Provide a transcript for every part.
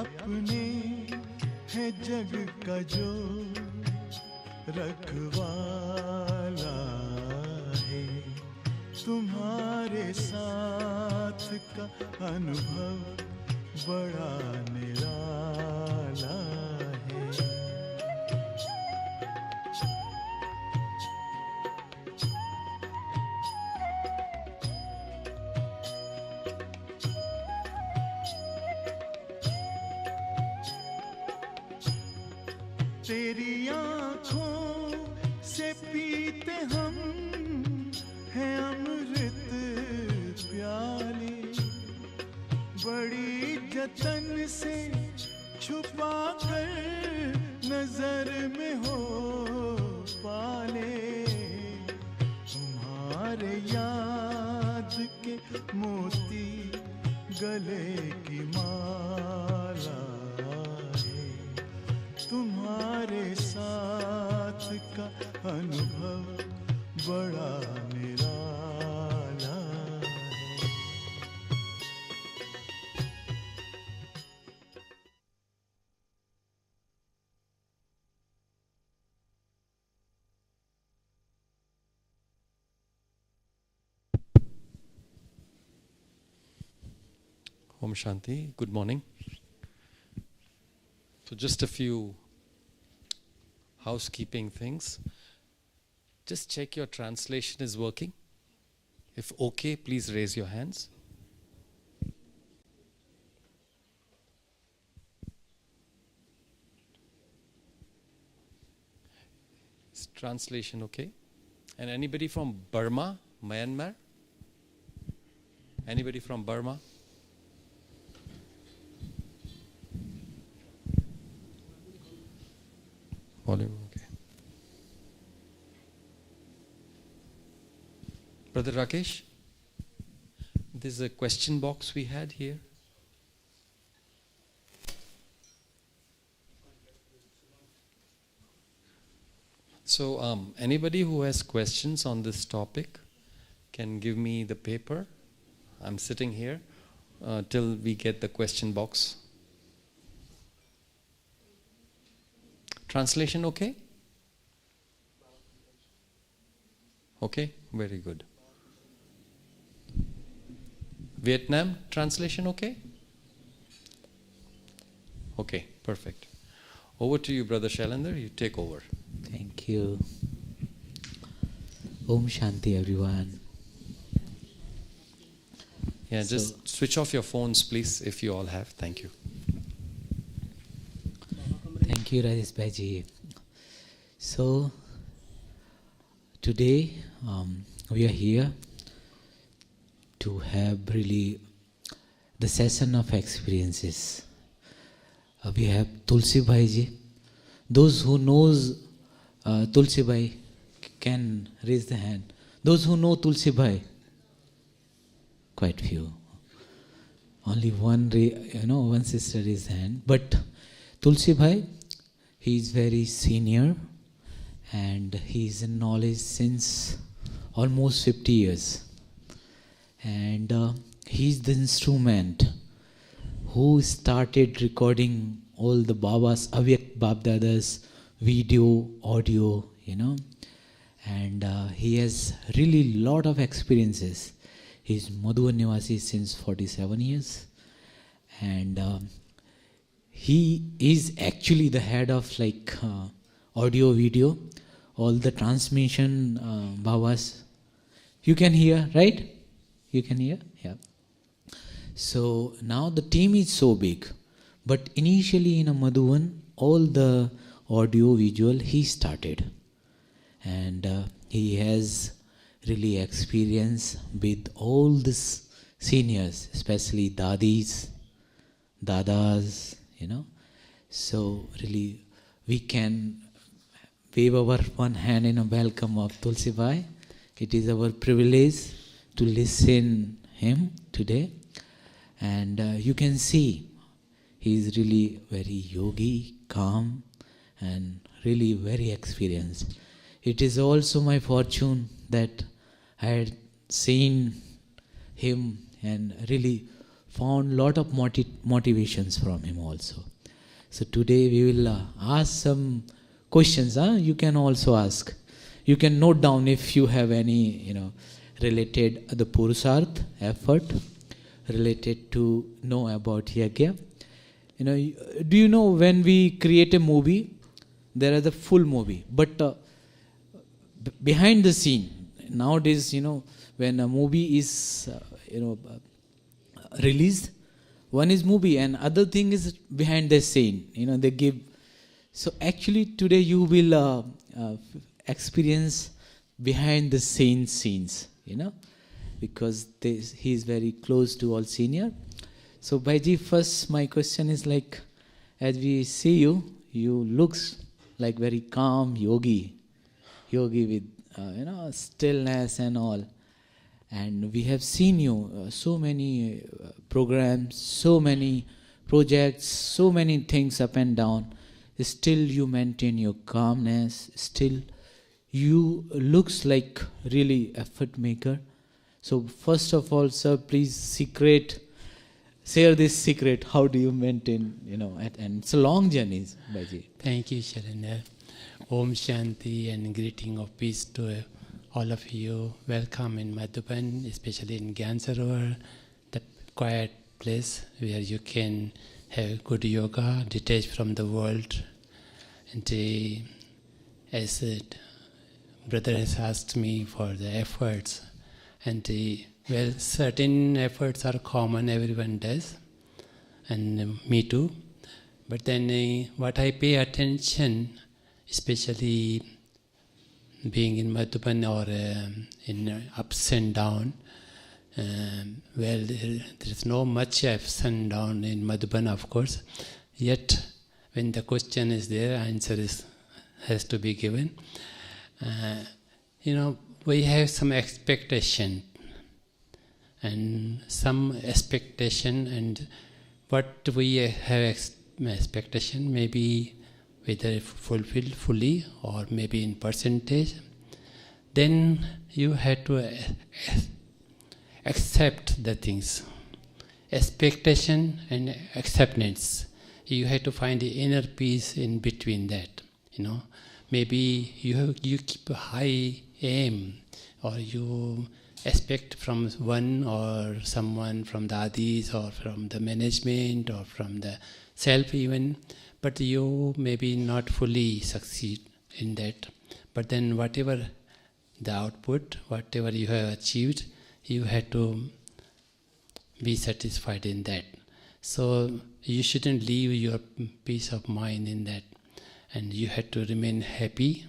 अपने है जग का जो रखवाला है, तुम्हारे साथ का अनुभव बड़ा निराला है। तेरी आँखों से पीते हम हैं अमृत प्याले, बड़ी जतन से छुपा कर नजर में हो पाले, तुम्हारे याद के मोती गले की माला है, तुम्हारे साथ का अनुभव बड़ा निराला है। Om Shanti, good morning. So just a few housekeeping things. Just check your translation is working. If okay, please raise your hands. Is translation okay? And anybody from Burma, Myanmar? Anybody from Burma? Volume, okay. Brother Rakesh, this is a question box we had here. So, anybody who has questions on this topic can give me the paper. I'm sitting here till we get the question box. Translation okay? Okay, very good. Vietnam, translation okay? Okay, perfect. Over to you, Brother Shailendra, you take over. Thank you. Om Shanti, everyone. Yeah, just switch off your phones, please, if you all have. Thank you. Thank you, Rajesh Bhaiji. So, today we are here to have really the session of experiences. We have Tulsi Bhaiji. Those who knows Tulsi Bhai can raise the hand. Those who know Tulsi Bhai, quite few. Only one sister raised the hand. But Tulsi Bhai, he is very senior and he is in knowledge since almost 50 years. And he is the instrument who started recording all the Babas, Avyak Babdadas, video, audio, and he has really lot of experiences. He is Madhuban Nivasi since 47 years, and he is actually the head of audio, video, all the transmission Babas. You can hear, right? You can hear? Yeah. So now the team is so big, but initially in a Madhuban, all the audio, visual, he started. And he has really experience with all these seniors, especially Dadis, Dadas, So really we can wave our one hand in a welcome of Tulsi Bhai. It is our privilege to listen him today. And you can see he is really very yogi, calm, and really very experienced. It is also my fortune that I had seen him and really found lot of motivations from him also. So today we will ask some questions. You can also ask. You can note down if you have any, related the Purusarth effort, related to know about Yagya. Do you know when we create a movie, there is a full movie, but behind the scene, nowadays, when a movie is, released, one is movie and other thing is behind the scene. They give. So actually today you will experience behind the scenes, because he is very close to all senior. So Bhaiji, first my question is like, as we see you looks like very calm yogi with stillness and all. And we have seen you so many programs, so many projects, so many things up and down. Still you maintain your calmness. Still you looks like really effort maker. So first of all, sir, please share this secret. How do you maintain, and it's a long journey, Bhaiji. Thank you, Shailendra. Om Shanti and greeting of peace to all of you. Welcome in Madhuban, especially in Gyan Sarovar, the quiet place where you can have good yoga, detached from the world. And as brother has asked me for the efforts, and certain efforts are common, everyone does, and me too. But then what I pay attention, especially being in Madhuban or in ups and down, there is no much ups and down in Madhuban, of course. Yet, when the question is there, answer has to be given. We have some expectation, and what we have expectation maybe whether fulfilled fully or maybe in percentage, then you have to accept the things. Expectation and acceptance. You have to find the inner peace in between that. Maybe you keep a high aim, or you expect from one or someone, from the Adis or from the management or from the self even, but you maybe not fully succeed in that. But then whatever the output, whatever you have achieved, you have to be satisfied in that. So you shouldn't leave your peace of mind in that, and you have to remain happy.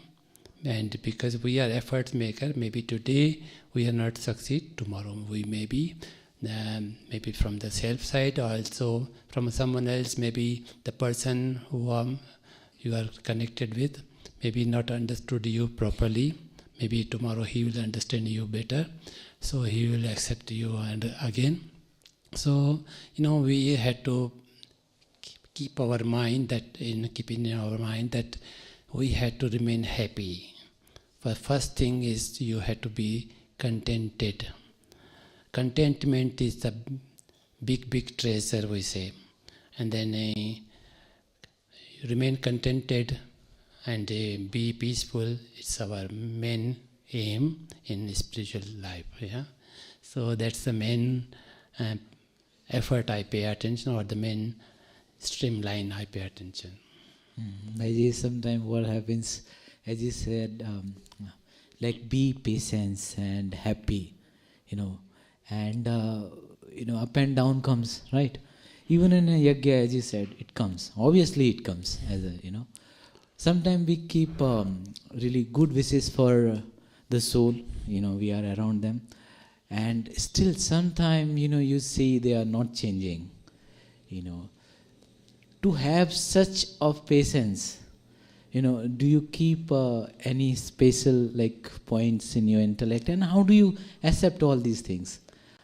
And because we are effort maker, maybe today we are not succeed, tomorrow we may be. Maybe from the self side, or also from someone else, maybe the person who you are connected with, maybe not understood you properly. Maybe tomorrow he will understand you better, so he will accept you and again. So we had to keep our mind keeping in our mind that we had to remain happy. The first thing is you had to be contented. Contentment is the big treasure, we say. And then remain contented and be peaceful. It's our main aim in spiritual life. Yeah? So that's the main effort I pay attention, or the main streamline I pay attention. Sometimes what happens, as you said, like be patient and happy, and up and down comes, right? Even in a yagya, as you said, it comes. Obviously it comes as a, Sometimes we keep really good wishes for the soul, we are around them. And still sometimes, you see they are not changing, To have such of patience, do you keep any special points in your intellect? And how do you accept all these things?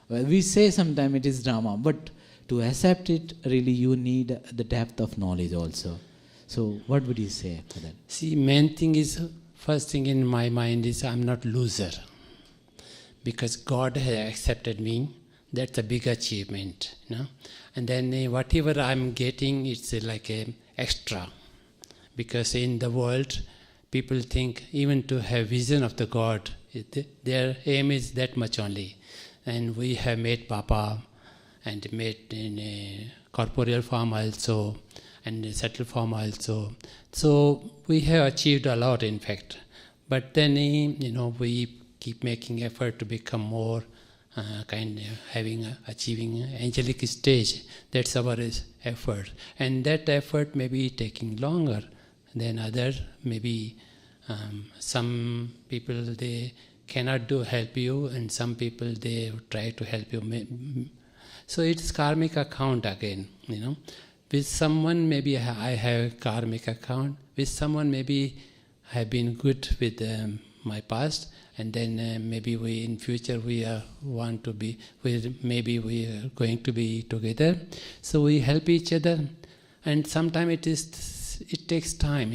Well, we say sometimes it is drama, but to accept it, really you need the depth of knowledge also. So what would you say for that? See, main thing is, first thing in my mind is I'm not loser. Because God has accepted me, that's a big achievement, you know. And then whatever I'm getting, it's like a extra. Because in the world, people think even to have vision of the God, their aim is that much only. And we have made Papa and made in a corporeal form also and a subtle form also. So we have achieved a lot, in fact. But then, we keep making effort to become more achieving angelic stage. That's our effort. And that effort may be taking longer than others. Maybe some people, they cannot help you, and some people, they try to help you. So it's karmic account again, With someone, maybe I have karmic account. With someone, maybe I have been good with my past, and then maybe we in future we want to be. Maybe we are going to be together. So we help each other, and sometimes it takes time.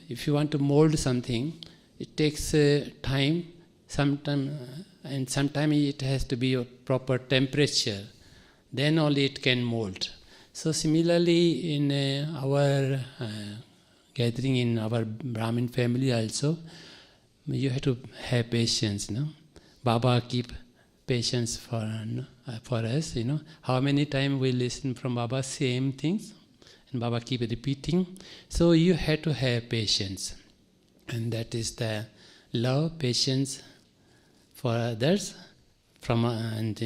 If you want to mold something, it takes time. Sometimes it has to be a proper temperature. Then only it can mold. So similarly, in our gathering in our Brahmin family also, you have to have patience. Baba keep patience for us. How many times we listen from Baba same things, and Baba keep repeating. So you have to have patience, and that is the love, patience for others, and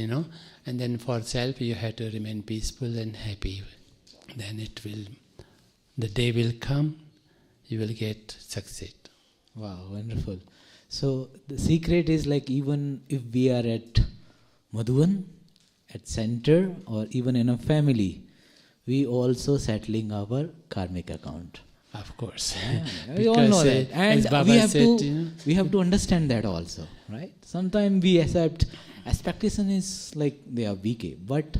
then for self you have to remain peaceful and happy. Then the day will come, you will get succeed. Wow, wonderful. So the secret is like even if we are at Madhuban, at center, or even in a family, we also settling our karmic account. Of course. Yeah, we all know that. And we have to understand that also, right? Sometimes we accept expectation is like they are weak, but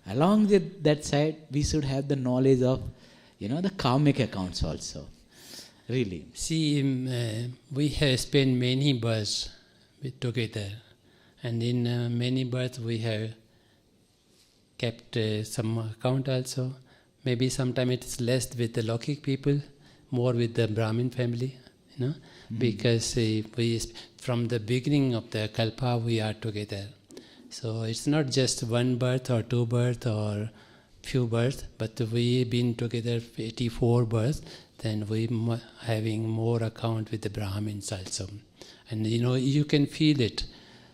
along with that side, we should have the knowledge of, the karmic accounts also. Really. See, we have spent many births together, and in many births we have kept some account also. Maybe sometimes it's less with the Lokik people, more with the Brahmin family, because we from the beginning of the Kalpa we are together. So it's not just one birth or two births or few births, but we've been together 84 births. Then we having more account with the Brahmins also. And you can feel it.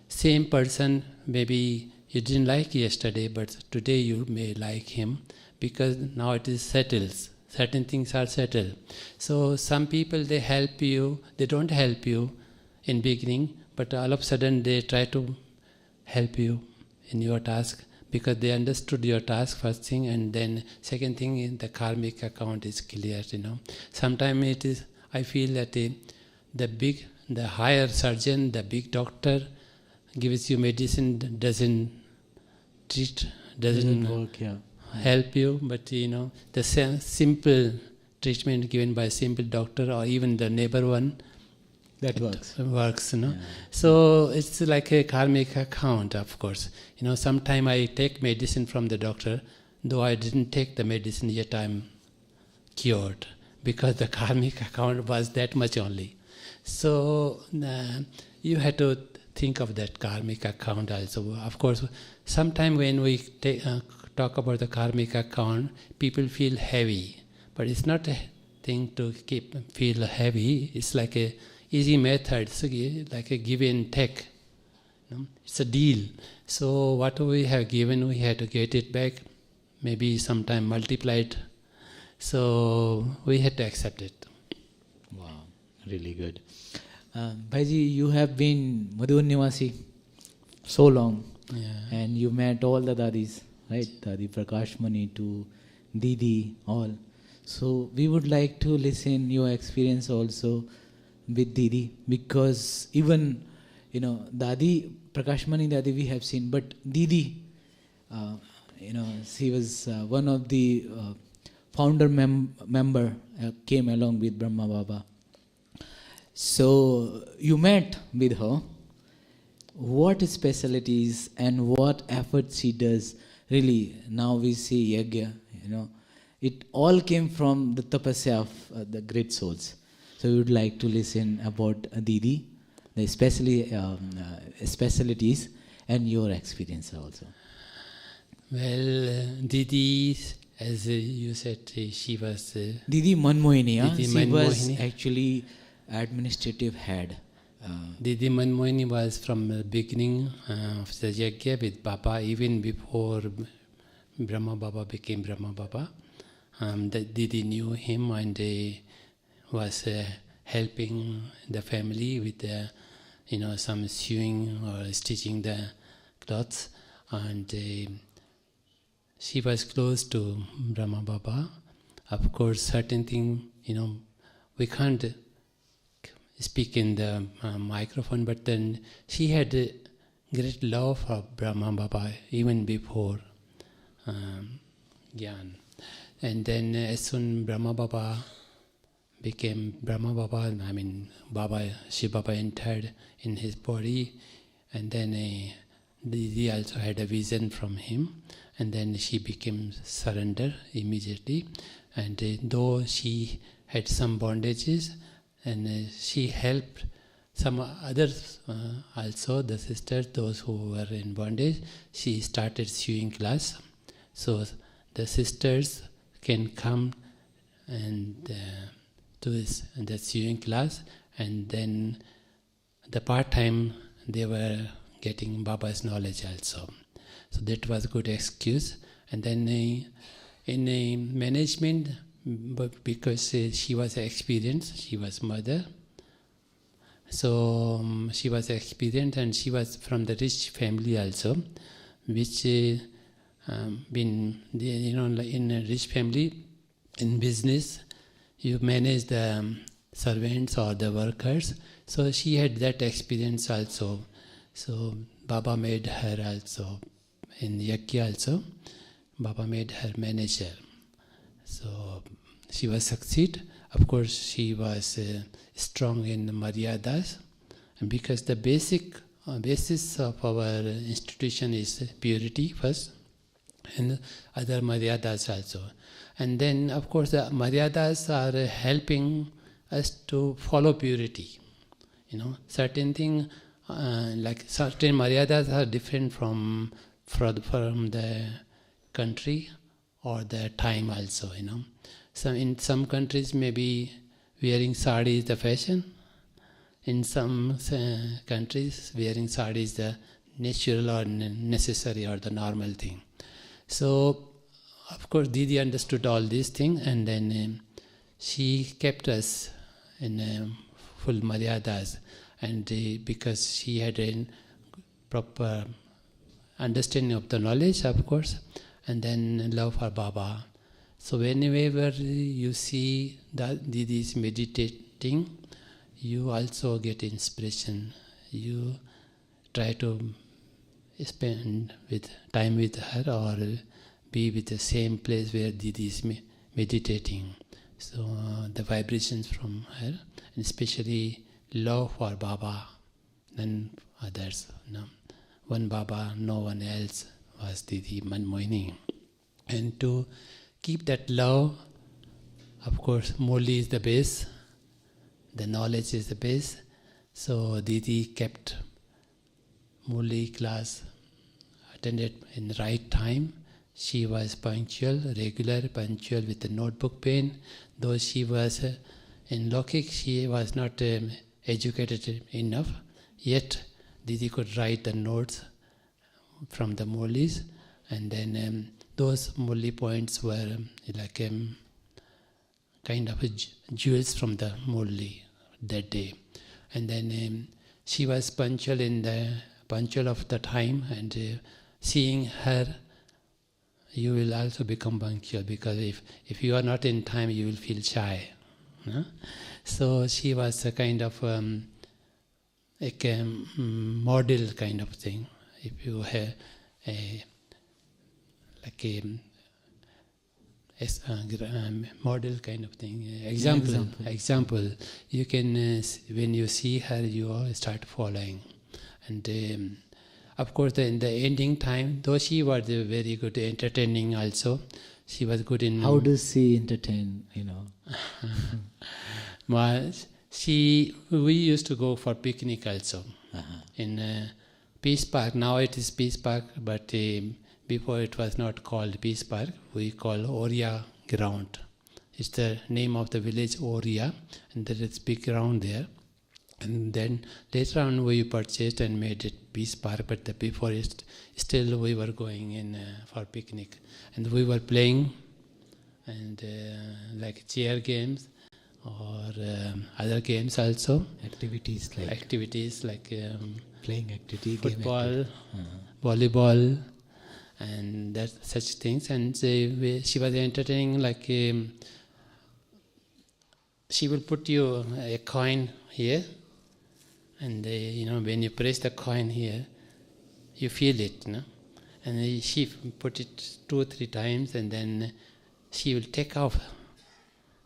Same person, maybe you didn't like yesterday, but today you may like him, because now it is settled. Certain things are settled. So some people, they help you, they don't help you in beginning, but all of a sudden they try to help you in your task, because they understood your task first thing, and then second thing in the karmic account is clear, Sometimes it is, I feel that the higher surgeon, the big doctor gives you medicine, doesn't work, yeah. Help you, but the simple treatment given by a simple doctor or even the neighbor one, that works. Yeah. So it's like a karmic account, of course. Sometimes I take medicine from the doctor, though I didn't take the medicine, yet I'm cured, because the karmic account was that much only. So you have to think of that karmic account also. Of course, sometimes when we talk about the karmic account, people feel heavy, but it's not a thing to feel heavy. It's like a easy method. It's like a give and take. It's a deal. So what we have given, we have to get it back, maybe sometime multiplied. So we had to accept it. Wow, really good. Bhaiji, you have been Madhuban Nivasi so long, and you met all the Dadis, right? Dadi Prakash Mani to Didi, all. So we would like to listen your experience also with Didi, because even, Dadi Prakash Mani Dadi we have seen, but Didi, she was one of the founder member, came along with Brahma Baba. So you met with her, what specialties and what efforts she does. Really, now we see yajna, it all came from the tapasya of the great souls. So we would like to listen about Didi, the specialties and your experience also. Well, Didi, as you said, she was... Didi Manmohini, Didi she was actually administrative head. Didi Manmohini was from the beginning of the yajna with Baba, even before Brahma Baba became Brahma Baba. Didi knew him and was helping the family with some sewing or stitching the clothes, and she was close to Brahma Baba. Of course, certain thing, we can't speak in the microphone, but then she had a great love for Brahma Baba even before Gyan. And then as soon Brahma Baba became Brahma Baba, Shiv Baba entered in his body, and then Didi also had a vision from him, and then she became surrender immediately. And though she had some bondages, and she helped some others also, the sisters, those who were in bondage, she started sewing class. So the sisters can come and to the sewing class, and then the part-time they were getting Baba's knowledge also. So that was a good excuse. And then in management, but because she was experienced, she was mother, so she was experienced, and she was from the rich family also, which in a rich family, in business, you manage the servants or the workers. So she had that experience also. So Baba made her also, in Yajna also, Baba made her manager. So she was succeed. Of course, she was strong in Maryadas, and because the basis of our institution is purity first, and other Maryadas also. And then, of course, the Maryadas are helping us to follow purity. Certain things, like certain Maryadas are different from the country or the time also, in some countries maybe wearing sari is the fashion. In some countries wearing sari is the natural or necessary or the normal thing. So of course Didi understood all these things, and then she kept us in full maryadas, and because she had a proper understanding of the knowledge, of course, and then love for Baba. So whenever you see that Didi is meditating, you also get inspiration. You try to spend time with her, or be with the same place where Didi is meditating. So the vibrations from her, and especially love for Baba than others. One Baba, no one else, was Didi Manmohini. And to keep that love, of course, Murli is the base, the knowledge is the base. So Didi kept Murli class, attended in the right time. She was punctual, regular, punctual with the notebook pen. Though she was in Lokik, she was not educated enough, yet Didi could write the notes from the Murlis, and then those Murli points were like kind of jewels from the Murli that day. And then she was punctual of the time, and seeing her, you will also become punctual, because if you are not in time, you will feel shy. So she was a kind of model kind of thing. If you have a model kind of thing, example, you can when you see her, you start following. And of course, in the ending time, though she was very good entertaining also, she was good in... How does she entertain, Well, we used to go for picnic also in Peace Park. Now it is Peace Park, but before it was not called Peace Park. We call Oria Ground. It's the name of the village, Oria, and there is big ground there. And then later on we purchased and made it Peace Park, but before it, still we were going in for picnic. And we were playing and like chair games or other games also. Activities like playing activity, football, game volleyball, and that such things. And she was entertaining, like she will put you a coin here, and when you press the coin here, you feel it, and she put it 2 or 3 times, and then she will take off.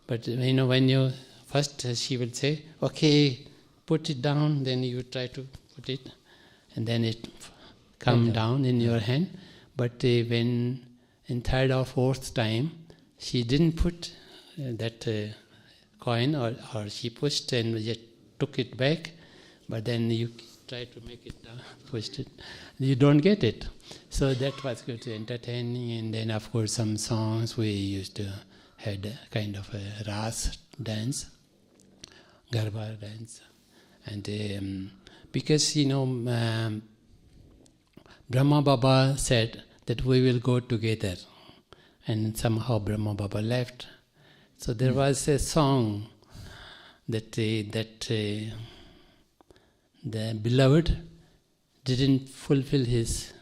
But when you first, she will say, okay, put it down, then you try to put it, and then it come down in your hand. But when in 3rd or 4th time, she didn't put that coin, or she pushed and just took it back, but then you try to make it down, pushed it, you don't get it. So that was good, entertaining. And then of course some songs we used to had a kind of a ras dance, garba dance, and because Brahma Baba said that we will go together, and somehow Brahma Baba left. So there was a song that the beloved didn't fulfill his.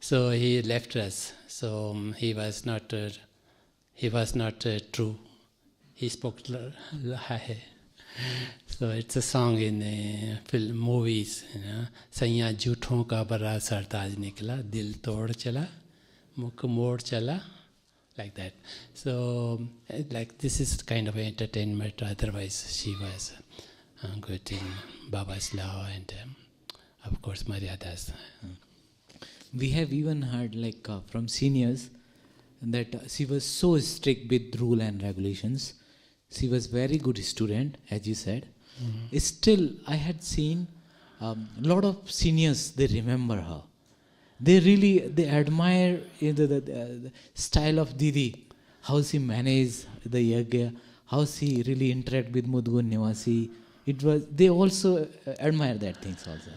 So he left us. So he was not true. He spoke lie. So it's a song in film movies. Sanya jhoothon ka bara sartaj nikla, dil tod chala, mukh mod chala, like that. So like this is kind of entertainment. Otherwise she was good in Baba's law and of course Maryadas. We have even heard from seniors that she was so strict with rule and regulations. She was very good student, as you said. Mm-hmm. Still, I had seen a lot of seniors, they remember her. They admire the style of Didi, how she managed the yagya, how she really interact with Madhuban Nivasi. They also admire that things also.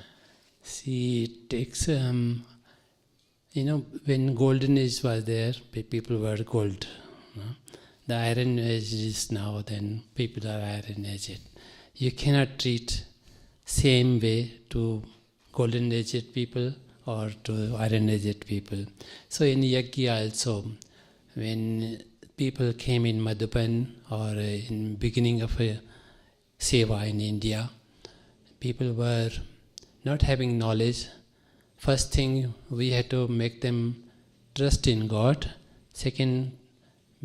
She takes, when golden age was there, people were gold. The iron age is now, then people are iron aged. You cannot treat same way to golden aged people or to iron aged people. So in Yagya also, when people came in Madhuban or in beginning of a seva in India, people were not having knowledge. First thing, we had to make them trust in God. Second,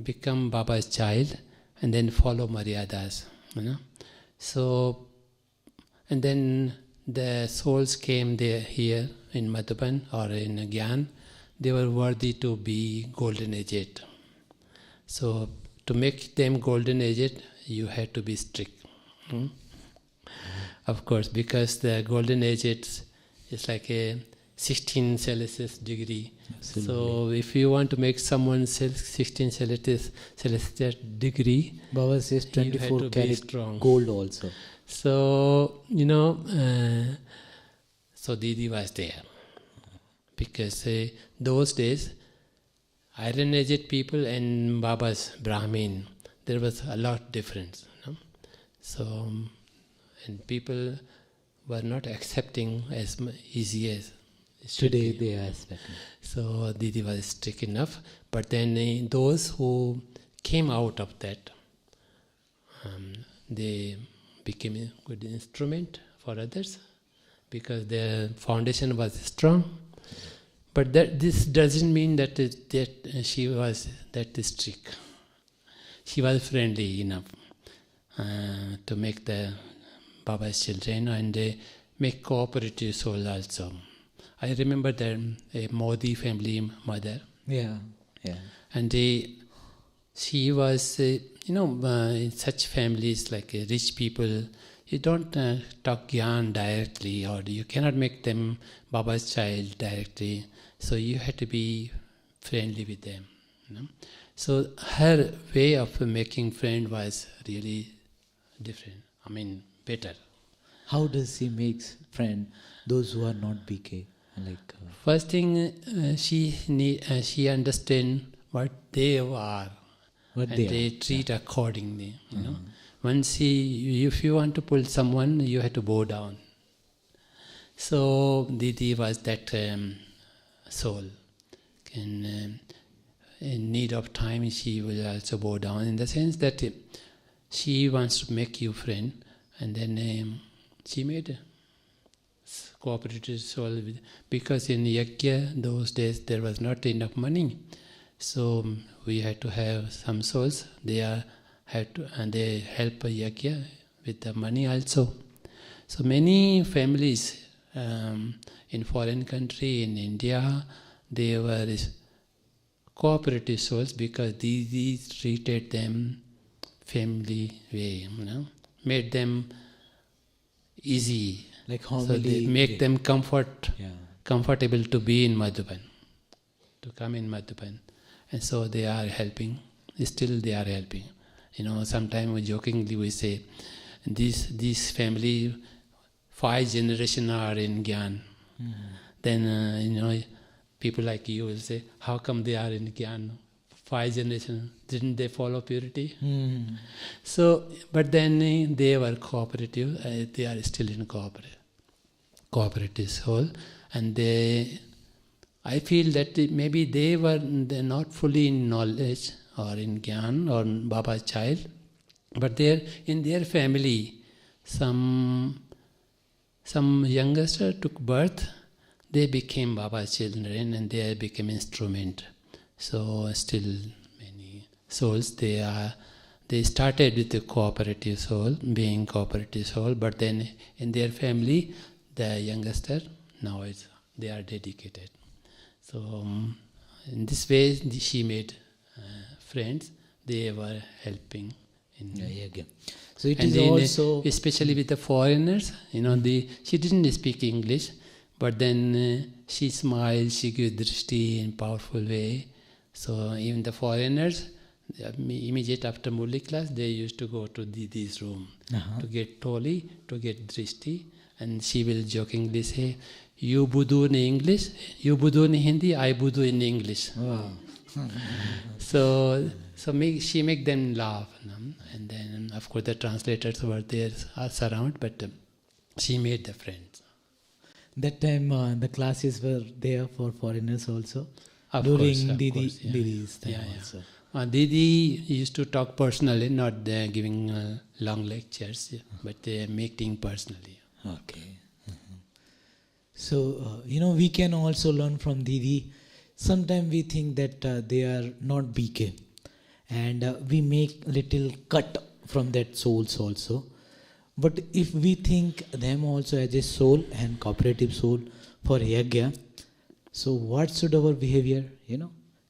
become Baba's child, and then follow Maryadas. So, and then the souls came there here in Madhuban or in Gyan. They were worthy to be golden aged. So, to make them golden aged, you had to be strict. Of course, because the golden aged is like a 16 Celsius degree. Absolutely. So if you want to make someone 16 Celsius degree, Baba says 24 karat gold also. So, so Didi was there. Because those days, iron aged people and Baba's Brahmin, there was a lot difference. So, and people were not accepting as easy as today they are expecting. So Didi was strict enough, but then those who came out of that, they became a good instrument for others because their foundation was strong. But this doesn't mean that she was that strict. She was friendly enough to make the Baba's children, and they make cooperative soul also. I remember that a Modi family mother. Yeah. And she was, in such families like rich people, you don't talk Gyan directly, or you cannot make them Baba's child directly. So you had to be friendly with them. So her way of making friend was really different. Better. How does she make friend those who are not BK? First thing, she understand what they are, they treat accordingly. Once if you want to pull someone, you have to bow down. So Didi was that soul. In need of time, she will also bow down, in the sense that she wants to make you friend, and then she made a cooperative soul, because in Yajna those days there was not enough money, so we had to have some souls. They help Yajna with the money also. So many families in foreign country, in India, they were cooperative souls, because these treated them family way, made them easy. So they make them comfortable to be in Madhuban, to come in Madhuban. And so they are helping, still they are helping. Sometimes jokingly we say, this family, 5 generations are in Gyan. Then, people like you will say, how come they are in Gyan? 5 generations, didn't they follow purity? So, but then they were cooperative, they are still in cooperative soul, and I feel that maybe they're not fully in knowledge or in Gyan or Baba's child, but in their family, some youngster took birth, they became Baba's children, and they became instrument. So still many souls, they started with the cooperative soul, being cooperative soul, but then in their family, the youngster, now they are dedicated. So in this way, she made friends. They were helping. So it is also... especially with the foreigners, she didn't speak English, but then she smiled, she gave drishti in powerful way. So even the foreigners, immediate after Murli class, they used to go to Didi's room to get toli, to get drishti, and she will jokingly say, you budu in English, you budu in Hindi, I budu in English. Wow. So she make them laugh, and then of course the translators were there around, but she made the friends. That time the classes were there for foreigners also. During Didi's time also. Didi used to talk personally, not giving long lectures, but making personally. Okay. So, we can also learn from Didi. Sometimes we think that they are not BK, and we make little cut from that souls also. But if we think them also as a soul and cooperative soul for Yajna, so what should our behavior,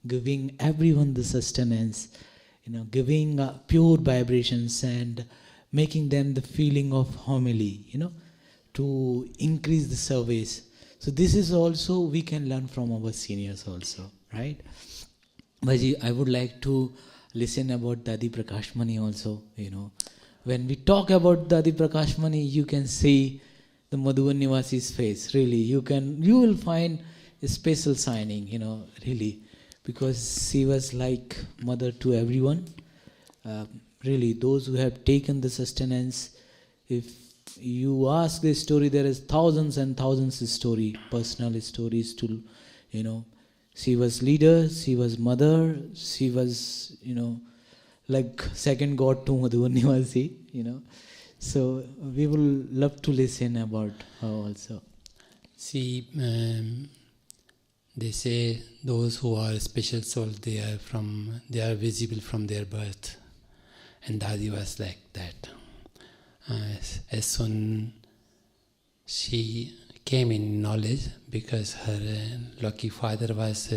giving everyone the sustenance, giving pure vibrations and making them the feeling of homily, to increase the service. So this is also we can learn from our seniors also, right? Bhaji, I would like to listen about Dadi Prakash Mani also, When we talk about Dadi Prakash Mani, you can see the Madhuban Nivasi's face, really. You will find a special signing, really, because she was like mother to everyone. Really, those who have taken the sustenance, if you ask the story, there is thousands and thousands of story, personal stories to, she was leader, she was mother, she was, like second God to Madhuban Nivasi, So we will love to listen about her also. See, they say those who are special souls, they are visible from their birth, and Dadi was like that. as soon she came in knowledge, because her lucky father was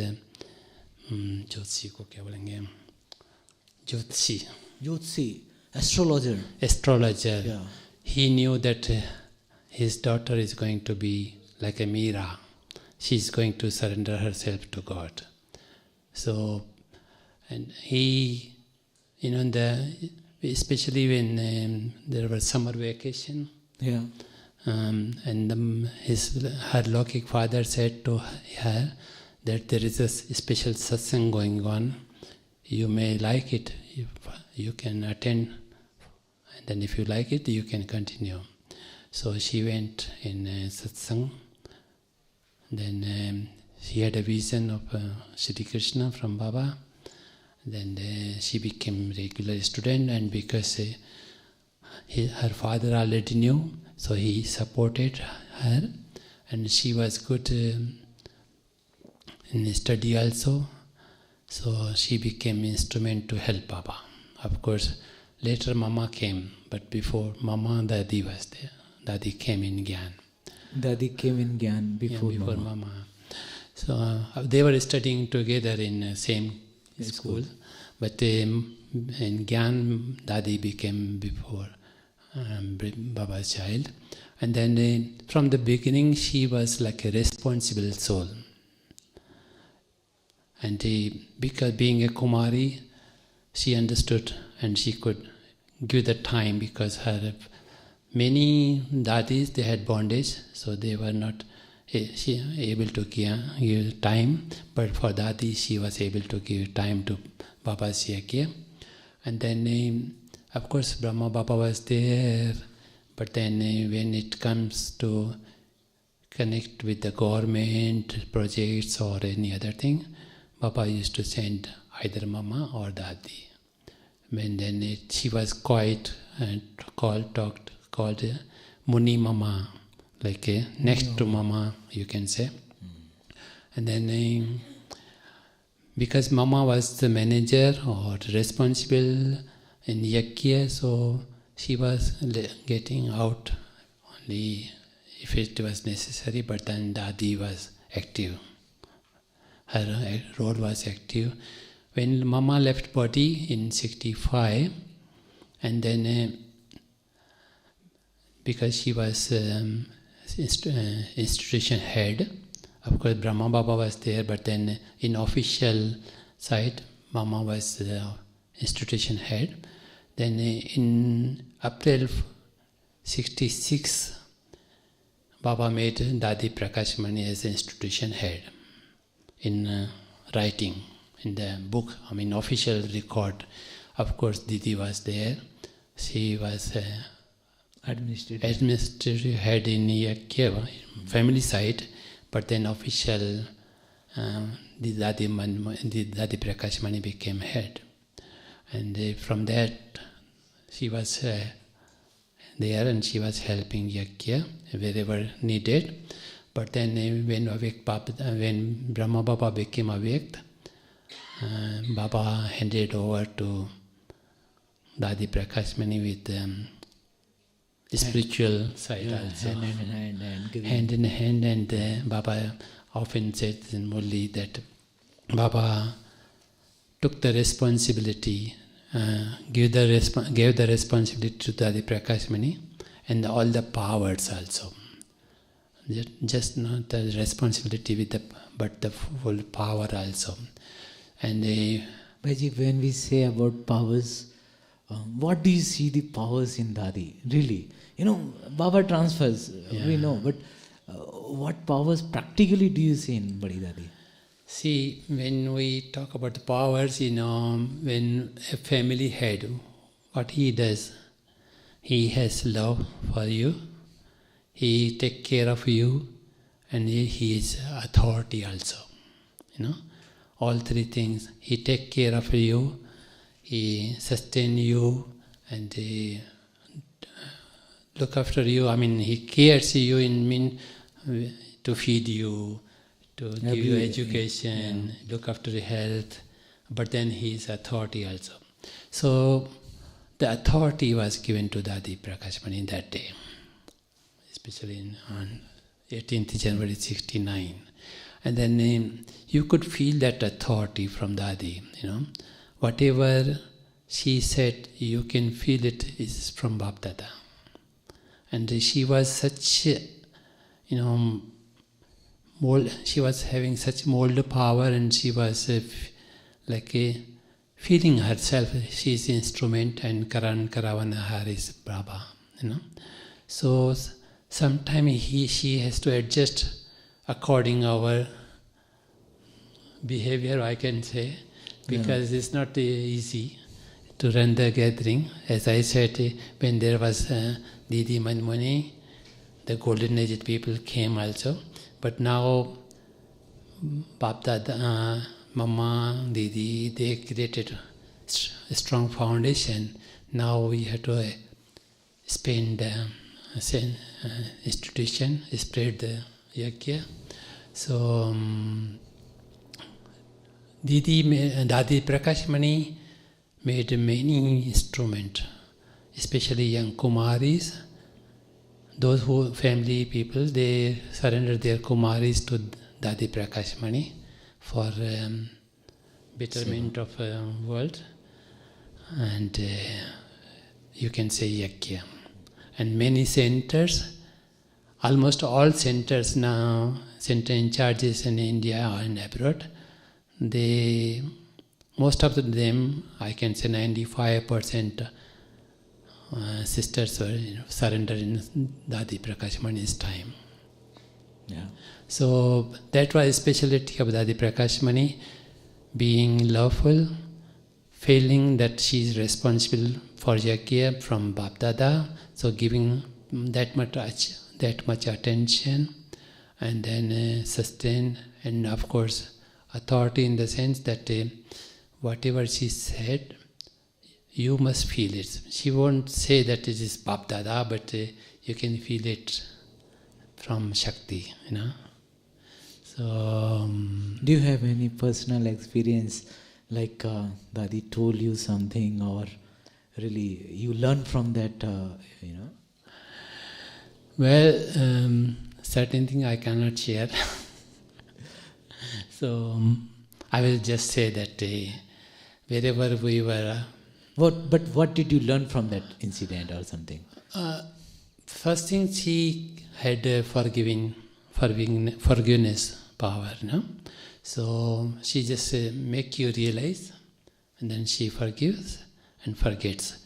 Jyotsi ko kya bolenge? Jyotsi, astrologer. Astrologer. Yeah. He knew that his daughter is going to be like a Meera. She's going to surrender herself to God. So, and he, especially when there was summer vacation, Yeah. and her Lokik father said to her that there is a special satsang going on. You may like it, you can attend, and then if you like it, you can continue. So she went in satsang. Then she had a vision of Shri Krishna from Baba. Then she became regular student, and because her father already knew, so he supported her, and she was good in study also. So she became instrument to help Baba. Of course, later Mama came, but before Mama, Dadi was there. Dadi came in Gyan. Dadi came in Gyan before Mama. So they were studying together in same school. But in Gyan, Dadi became before Baba's child. And then from the beginning, she was like a responsible soul. And because being a Kumari, she understood and she could give the time, because her many dadis, they had bondage, so they were not able to give time. But for Dadi, she was able to give time to Baba's Yakya. And then, of course, Brahma Baba was there. But then when it comes to connect with the government projects or any other thing, Baba used to send either Mama or Dadi. And then she was quiet and called Muni Mama, like next to Mama, you can say. And then because Mama was the manager or responsible in Yakya, so she was getting out only if it was necessary, but then Dadi was active. Her role was active. When Mama left body in 65, and then because she was institution head, of course Brahma Baba was there, but then in official side, Mama was the institution head. Then in April 66, Baba made Dadi Prakash Mani as institution head in writing, in the book, official record. Of course, Didi was there. She was administrative head in Yakya, family side, but then official, Dadi Prakash Mani became head. And from that, she was there and she was helping Yakya wherever needed. But then when Brahma Baba became awake, Baba handed over to Dadi Prakash Mani with the spiritual side also. Hand in hand, and Baba often said in Murli that Baba took the responsibility, gave the responsibility to Dadi Prakash Mani, and all the powers also. Just not the responsibility but the full power also. And Bhaji, when we say about powers, what do you see the powers in Dadi? Really, Baba transfers, we know, but what powers practically do you see in Badi Dadi? See, when we talk about the powers, when a family head, what he does, he has love for you, he takes care of you, and he is authority also. All three things. He takes care of you, he sustains you, and he look after you. He cares you to feed you, to give you education, look after your health, but then he is authority also. So the authority was given to Dadi Prakash Mani that day, especially on 18th January 69. And then you could feel that authority from Dadi, Whatever she said, you can feel it is from Bap Dada. And she was such, she was having such mold power, and she was feeling herself, she is instrument and Karan Karavana Har is Brahma, So sometimes she has to adjust according our behavior, I can say, because it's not easy to run the gathering. As I said, when there was Didi Manmani, the golden aged people came also. But now, Bap Dada, Mama, Didi, they created a strong foundation. Now we have to spend institution, spread the yajna. So, Dadi Prakash Mani made many instruments, especially young Kumaris. Those who family people, they surrendered their Kumaris to Dadi Prakash Mani for betterment of world, and you can say yajna. And many centers, almost all centers now, center in charges in India and abroad, most of them, I can say 95% sisters were surrendered in Dadi Prakash Mani's time. Yeah. So that was a specialty of Dadi Prakash Mani, being loveful, feeling that she is responsible for yajna from Bap Dada, so giving that much attention, and then sustain, and of course authority in the sense that whatever she said, you must feel it. She won't say that it is Bap Dada, but you can feel it from Shakti, So, do you have any personal experience, like Dadi told you something, or really you learn from that, Well, certain thing I cannot share. So, I will just say that wherever we were... But what did you learn from that incident or something? First thing, she had forgiveness power, So she just make you realize, and then she forgives and forgets.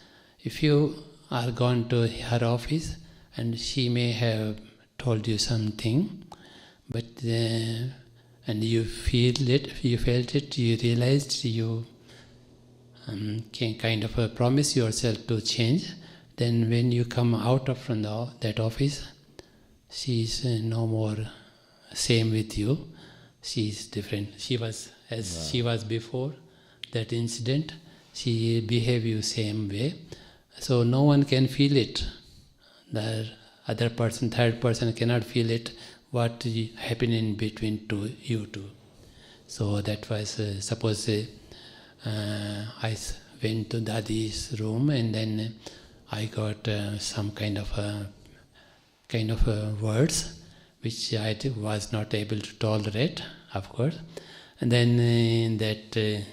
If you are gone to her office and she may have told you something, but and you felt it, you realized, you can kind of promise yourself to change. Then when you come out from that office, she is no more same with you. She is different. She was as she was before that incident. She behave you same way. So no one can feel it. The other person, third person cannot feel it. What happened in between you two. So that was suppose I went to Dadi's room, and then I got some kind of words which I was not able to tolerate, of course. And then that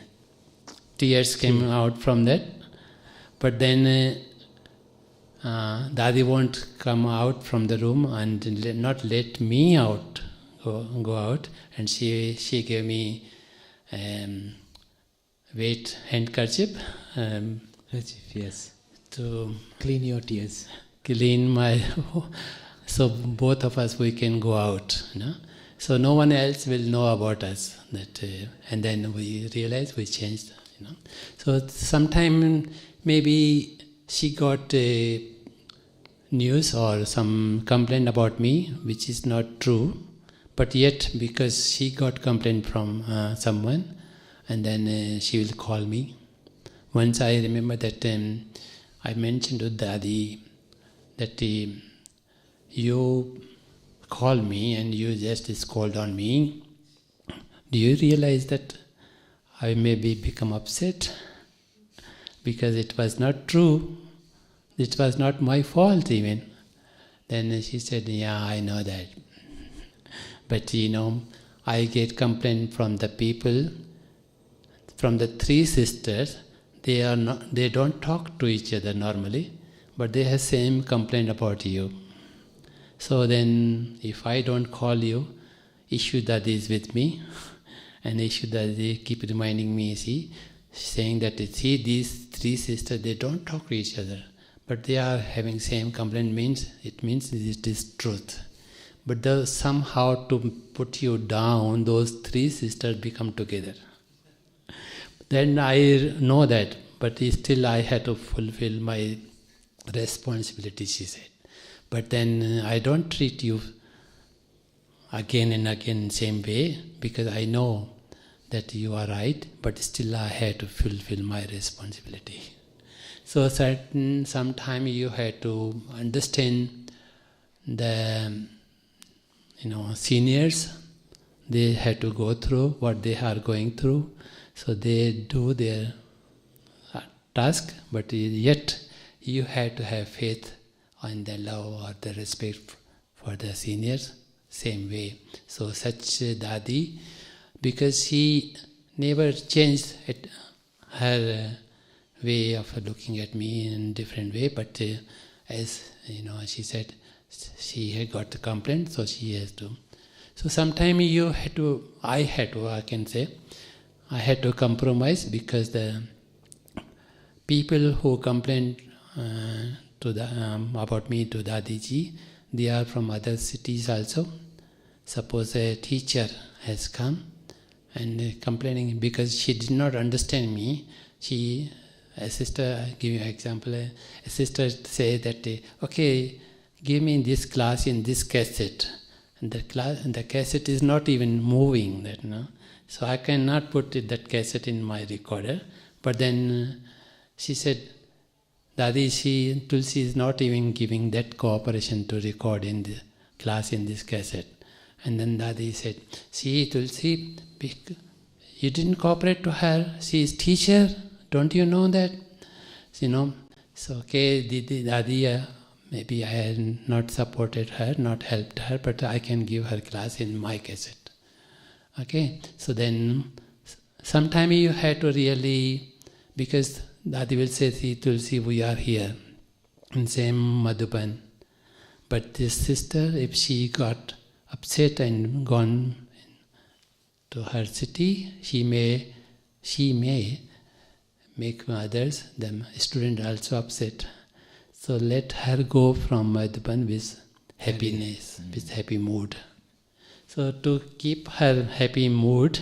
tears came out from that. But then Dadi won't come out from the room and not let me go out. And she gave me wet handkerchief. Yes. To clean your tears. Clean my... So both of us, we can go out. So no one else will know about us. And then we realize we changed. So sometime maybe she got news or some complaint about me, which is not true. But yet, because she got complaint from someone, and then she will call me. Once I remember that I mentioned to Dadi that you call me and you just scold on me. Do you realize that I maybe become upset? because it was not true. It was not my fault even. Then she said, yeah, I know that. But I get complaint from the people, from the three sisters. They don't talk to each other normally, but they have same complaint about you. So then, if I don't call you, Ishu Dadi is with me, and Ishu Dadi keep reminding me, saying that these three sisters, they don't talk to each other, but they are having same complaint, it means it is truth. But somehow to put you down, those three sisters become together. Then I know that, but still I had to fulfill my responsibility, she said. But then I don't treat you again and again same way, because I know that you are right, but still I had to fulfill my responsibility. So sometime you had to understand the seniors, they had to go through what they are going through. So they do their task, but yet you have to have faith in the love or the respect for the seniors, same way. So such Dadi, because she never changed her way of looking at me in a different way, but as she said, she had got the complaint, so she has to. So sometimes I had to compromise, because the people who complain about me to Dadiji, they are from other cities also. Suppose a teacher has come and complaining because she did not understand me. A sister, give you an example, a sister say that, okay, give me this class in this cassette. And the cassette is not even moving. So I cannot put that cassette in my recorder. But then she said, Dadi, Tulsi is not even giving that cooperation to record in the class in this cassette. And then Dadi said, see Tulsi, you didn't cooperate to her. She is teacher. Don't you know that? So okay, Dadi, maybe I had not supported her, not helped her, but I can give her class in my cassette. Okay, so then sometime you have to really, because Dadi will say, see Tulsi, we are here, in same Madhuban. But this sister, if she got upset and gone to her city, she may make others, the student also upset. So let her go from Madhuban with happiness, with happy mood. So to keep her happy mood,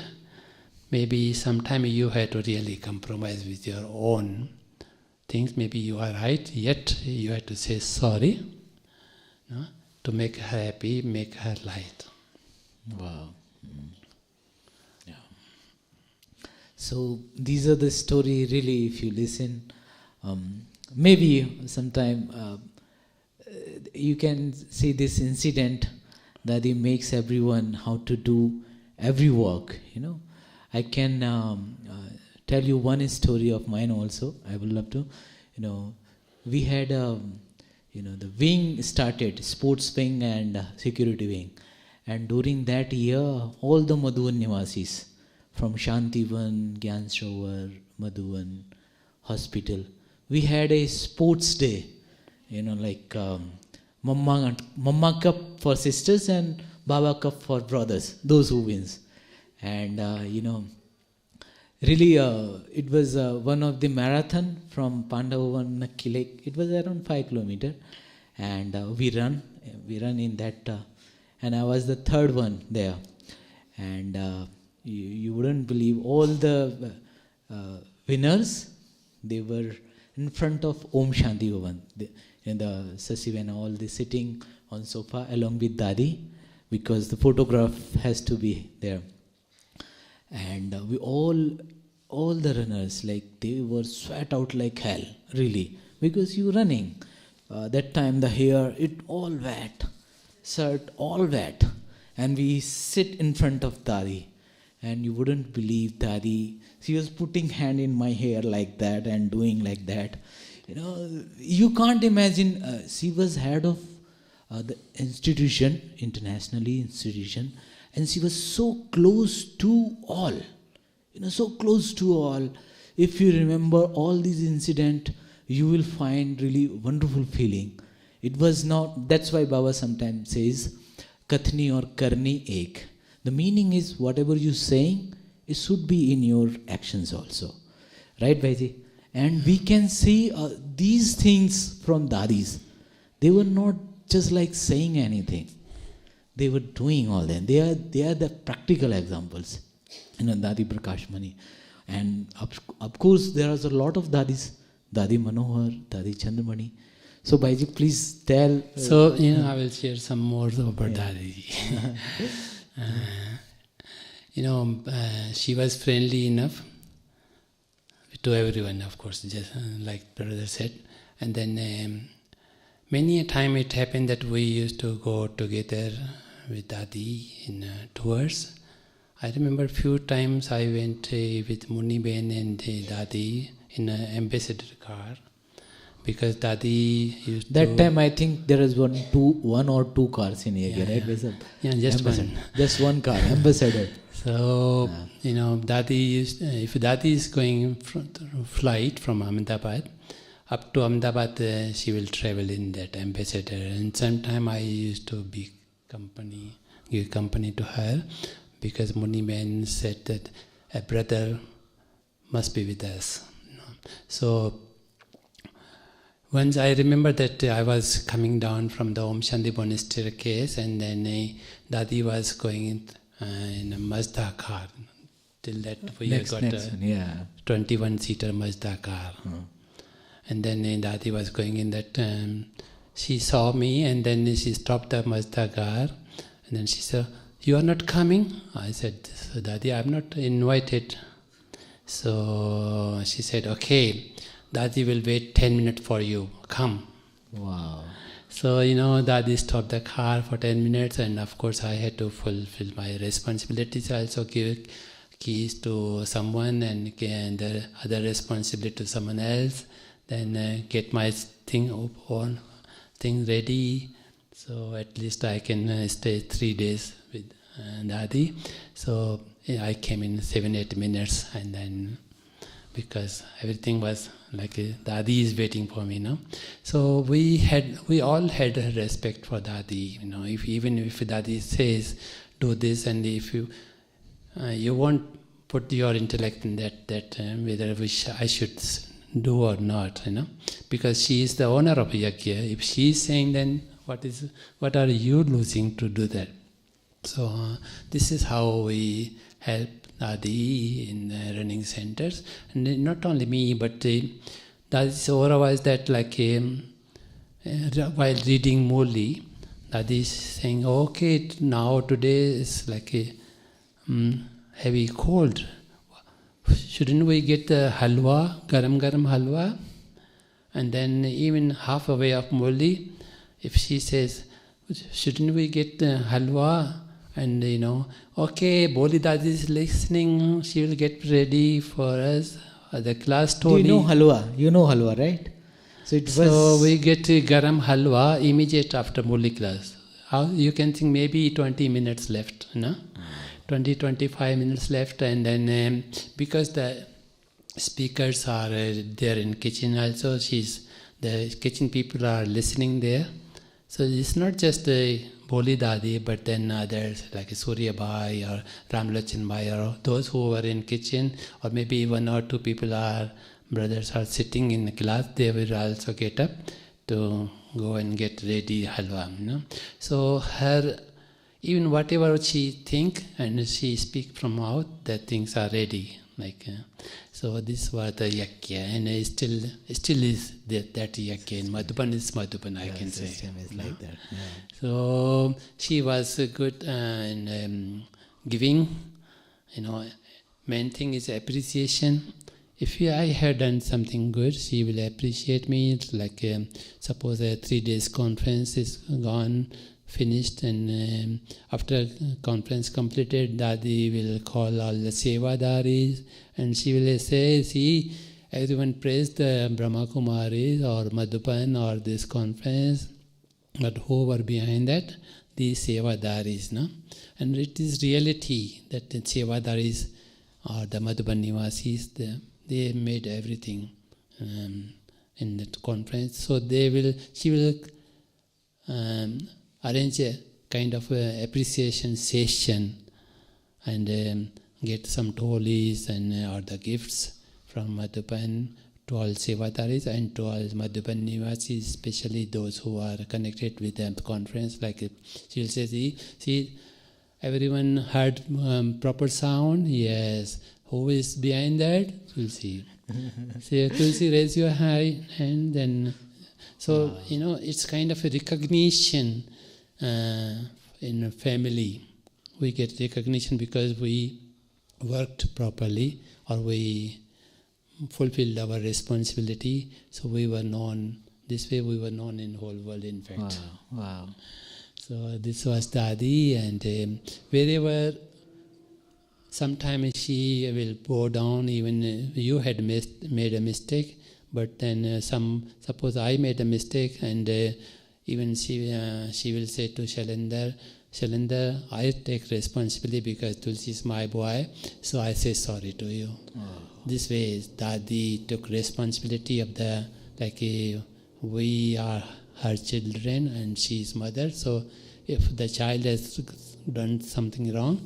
maybe sometime you have to really compromise with your own things. Maybe you are right, yet you have to say sorry, to make her happy, make her light. Wow. Yeah. So these are the story really, if you listen, maybe sometime you can see this incident that he makes everyone how to do every work, I can tell you one story of mine also. I would love to. We had the wing started, sports wing and security wing. And during that year, all the Madhuban Nivasis from Shantivan, Gyan Sarovar, Madhuban Hospital, we had a sports day, like Mamma Cup for sisters and Baba Cup for brothers, those who wins. And, really it was one of the marathon from Pandavavan Kilek. It was around 5 kilometers. And we run in that, and I was the third one there. And you wouldn't believe all the winners, they were in front of Om Shanti Bhavan. In the Sasivana, all the sitting on sofa along with Dadi, because the photograph has to be there. And we all the runners, like they were sweat out like hell, really, because you running. That time the hair, it all wet, shirt all wet, and we sit in front of Dadi, and you wouldn't believe Dadi. She was putting hand in my hair like that and doing like that. You can't imagine. She was head of the institution, internationally institution, and she was so close to all. So close to all. If you remember all these incidents, you will find really wonderful feeling. It was not, that's why Baba sometimes says, Kathni or Karni ek. The meaning is whatever you're saying, it should be in your actions also. Right, Bhaiji? And we can see these things from Dadis. They were not just like saying anything. They were doing all that. They are the practical examples. Dadi Prakash Mani. And of course, there are a lot of Dadis. Dadi Manohar, Dadi Chandramani. So, Bhaiji, please tell. So, I will share some more about Dadi. She was friendly enough to everyone, of course, just like brother said. And then many a time it happened that we used to go together with Dadi in tours. I remember a few times I went with Muniben and Dadi in an ambassador car, because Dadi used that time I think there is one or two cars in area, right? Yeah, just one. Just one car, ambassador. So, Dadi used, if Dadi is going flight from Ahmedabad, up to Ahmedabad, she will travel in that ambassador. And sometime I used to give company to her, because Muniben said that a brother must be with us. So once I remember that I was coming down from the Om Shanti Bon staircase, and then Dadi was going in a Mazda car. Till that we got a 21-seater Mazda car. And then Dadi was going in that. She saw me, and then she stopped the Mazda car, and then she said, "You are not coming?" I said, "Dadi, I am not invited." So she said, "Okay, Dadi will wait 10 minutes for you. Come." Wow. So, Dadi stopped the car for 10 minutes, and of course I had to fulfill my responsibilities. I also give keys to someone and the other responsibility to someone else. Then get my thing ready. So at least I can stay 3 days with Dadi. So I came in 7-8 minutes, and then because everything was like Dadi is waiting for me, So we all had respect for Dadi, even if Dadi says do this, and if you won't put your intellect in that whether I should do or not, because she is the owner of Yajna. If she is saying, then what are you losing to do that? So this is how we help Dadi in running centers. And not only me, but Dadi's aura was that while reading Murli, Dadi is saying, "Okay, now today is like a heavy cold. Shouldn't we get the halwa, garam halwa?" And then even half away of Murli, if she says, "Shouldn't we get the halwa?" And okay, Boli Dadi is listening, she will get ready for us. The class told me. Do you know halwa? You know halwa, right? So we get garam halwa immediate after Murli class. You can think maybe 20 minutes left, 20-25 minutes left, and then because the speakers are there in kitchen also, the kitchen people are listening there. So it's not just Boli Dadi, but then others like Surya Bhai or Ramlachan Bhai, or those who were in kitchen, or maybe 1 or 2 people brothers are sitting in the class, they will also get up to go and get ready halwa. So her, even whatever she think and she speak from mouth, that things are ready. So this was the Yajna, and it still is that Yajna. In Madhuban is Madhuban, I can say. Is like that. Yeah. So she was good in giving. Main thing is appreciation. If I had done something good, she will appreciate me. It's like suppose a 3 days conference is gone, finished, and after conference completed, Dadi will call all the Sevadaris, and she will say, see, everyone praised the Brahma Kumaris or Madhuban or this conference, but who were behind that? These Sevadaris, no? And it is reality that the Sevadaris or the Madhuban Nivasis, they made everything in that conference. So she will arrange a kind of appreciation session and get some tolis and or the gifts from Madhuban to all Sevadaris and to all Madhuban Nivasis, especially those who are connected with the conference. Like she will say, see, everyone heard proper sound? Yes. Who is behind that? Tulsi. Say, Tulsi, raise your hand. Then, so, it's kind of a recognition in a family. We get recognition because we worked properly or we fulfilled our responsibility. So we were known, this way we were known in whole world, in fact. Wow. So this was Dadi, and wherever sometimes she will go down, even you had made a mistake, but then suppose I made a mistake, and even she will say to Shailendra, I take responsibility because Tulsi is my boy, so I say sorry to you. This way, Dadi took responsibility of we are her children and she is mother, so if the child has done something wrong,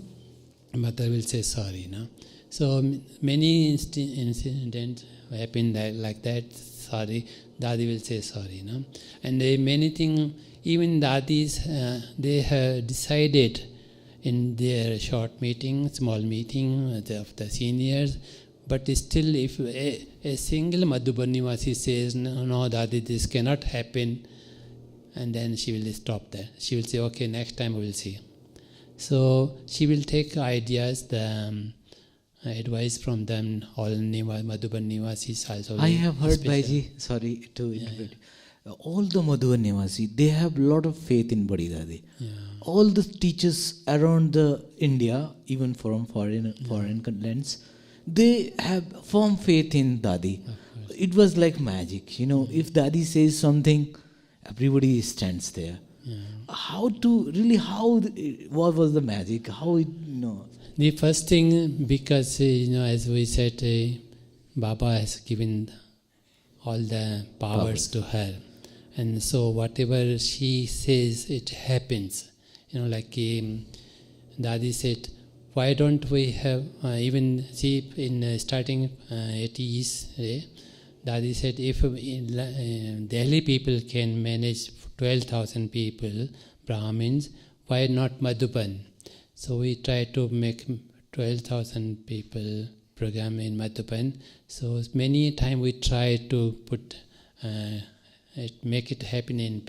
mother will say sorry. No? So many incidents happen like that, sorry, Dadi will say sorry. No? And many things, even Dadis, they have decided in their short meeting, small meeting of the seniors, but still if a single Madhuban Nivasi says, no, Dadi, this cannot happen, and then she will stop there. She will say, okay, next time we will see. So she will take ideas, the advice from them, all Madhuban Nivasis also. I have heard, Bhaiji, sorry to interrupt. All the Madhuban Nivasi, they have a lot of faith in Badi Dadi. Yeah. All the teachers around the India, even from foreign lands, they have firm faith in Dadi. It was like magic, if Dadi says something, everybody stands there. Yeah. What was the magic? The first thing, because, as we said, Baba has given all the powers to her. And so whatever she says, it happens. Dadi said, why don't we have, even see in starting 80s, Dadi said, if Delhi people can manage 12,000 people, Brahmins, why not Madhuban? So we try to make 12,000 people program in Madhuban. So many times we try to put, make it happen in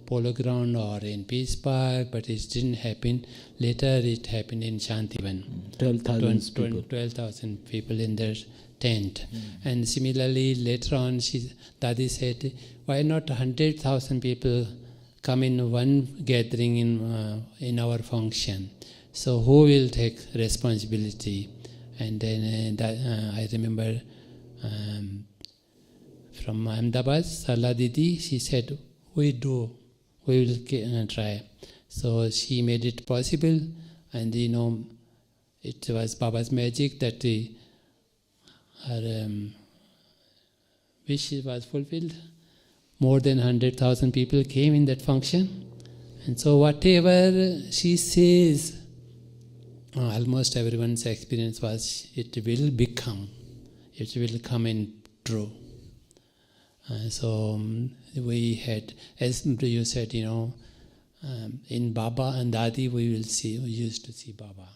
Polo Ground or in Peace Park, but it didn't happen. Later it happened in Shantivan. 12,000 people in their tent. And similarly, later on, Dadi said, why not 100,000 people come in one gathering in our function? So who will take responsibility? And then I remember from Ahmedabad, Sarla Didi, she said, we will try. So she made it possible, and it was Baba's magic that her wish was fulfilled. More than 100,000 people came in that function. And so whatever she says, almost everyone's experience was, it will come in true. So we had, as you said, in Baba and Dadi we used to see Baba.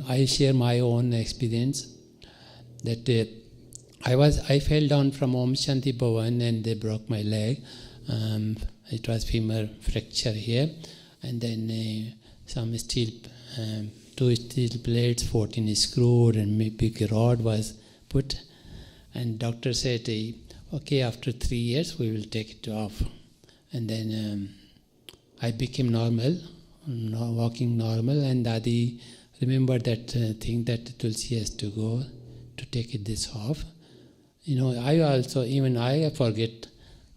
I share my own experience that I fell down from Om Shanti Bhavan and they broke my leg. It was femur fracture here, and then some steel, 2 steel plates, 14 screwed, and a big rod was put. And doctor said, okay, after 3 years we will take it off. And then I became normal, walking normal, and Dadi remembered that thing that Tulsi has to go to take this off. I also, even I forget.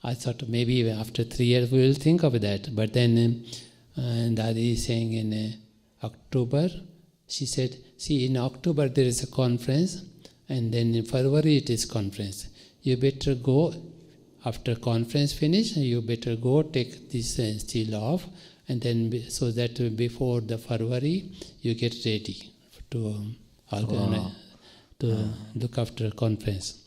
I thought maybe after 3 years we will think of that. But then Dadi is saying in October, she said, see, in October there is a conference, and then in February it is conference. You better go, after conference finish, you better go take this steel off, and then so that before the February you get ready to organize, to look after conference.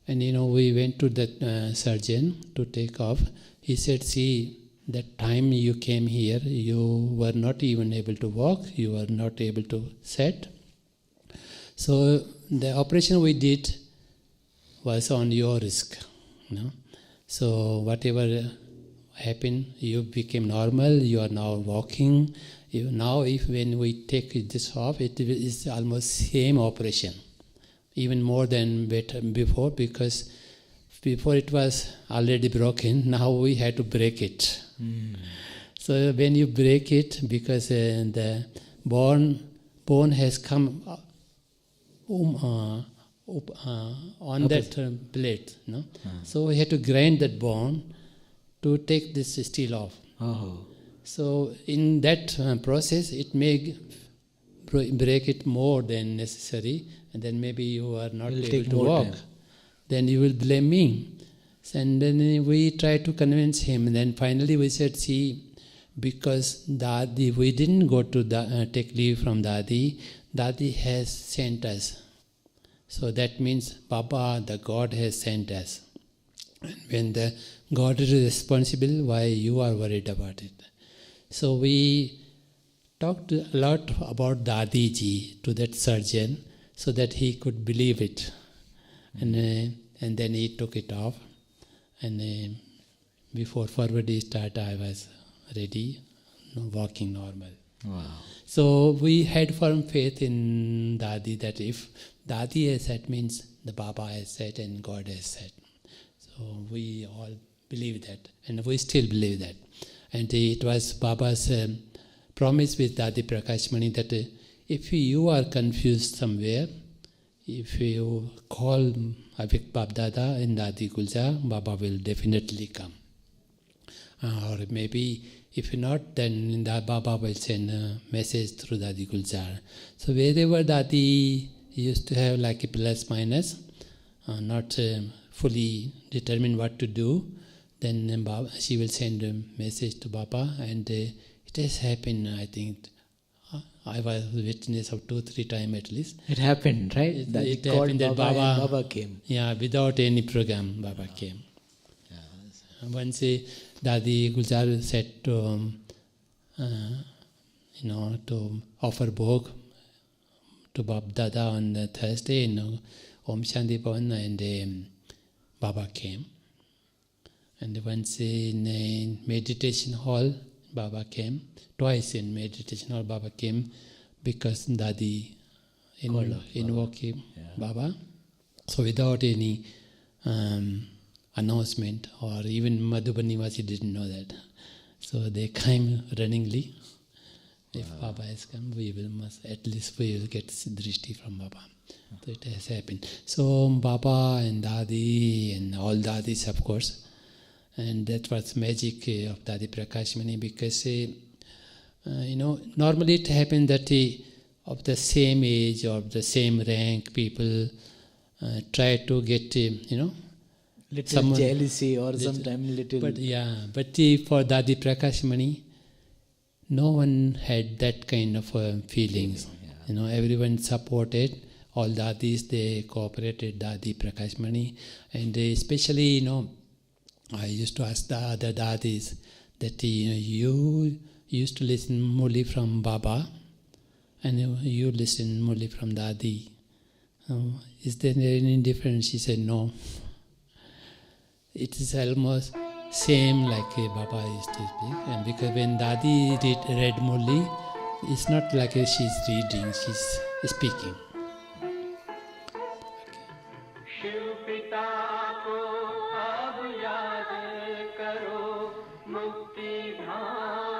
And we went to the surgeon to take off. He said, see, that time you came here, you were not even able to walk, you were not able to sit. So the operation we did was on your risk. So whatever happened, you became normal, you are now walking. Now when we take this off, it is almost same operation. Even more than before, because before it was already broken, now we had to break it. So when you break it, because the bone has come on that plate, so we had to grind that bone to take this steel off. So in that process, it may break it more than necessary, and then maybe you are not able to walk. Then you will blame me. And then we tried to convince him. And then finally we said, see, because Dadi, we didn't go to take leave from Dadi. Dadi has sent us. So that means Baba, the God, has sent us. And when the God is responsible, why you are worried about it? So we talked a lot about Dadi ji to that surgeon so that he could believe it. And then he took it off. And before February start, I was ready, walking normal. Wow. So we had firm faith in Dadi that if Dadi has said, means the Baba has said and God has said. So we all believe that, and we still believe that. And it was Baba's promise with Dadi Prakash Mani that if you are confused somewhere, if you call Avik Bab Dada and Dadi Gulzar, Baba will definitely come. Or maybe if not, then Baba will send a message through Dadi Gulzar. So wherever Dadi used to have like a plus minus, not fully determined what to do, then she will send a message to Baba, and it has happened, I think. I was witness of 2-3 times at least. It happened, right? It happened that Baba came. Yeah, without any program, Baba came. Once Dadi Gulzar said to, to offer bhog to Bab Dada on the Thursday in Om Shanti Bhavan, and Baba came. And once in a meditation hall, Baba came. Twice in meditation hall, Baba came because Dadi invoked him, Baba. So without any announcement, or even Madhuban Nivasi didn't know that. So they came runningly. If Baba has come, at least we will get drishti from Baba. So it has happened. So Baba and Dadi and all Dadis, of course. And that was magic of Dadi Prakash Mani, because normally it happens that of the same age or the same rank people try to get Little jealousy or sometimes little... But for Dadi Prakash Mani, no one had that kind of feelings. Everyone supported. All Dadis, they cooperated, Dadi Prakash Mani. And especially, I used to ask the other Dadis that you used to listen mostly from Baba, and you listen mostly from Dadi. Is there any difference? She said, no. It is almost same like Baba used to speak. And because when Dadi read Murli, it's not like she's reading, she's speaking. मुक्ति धाम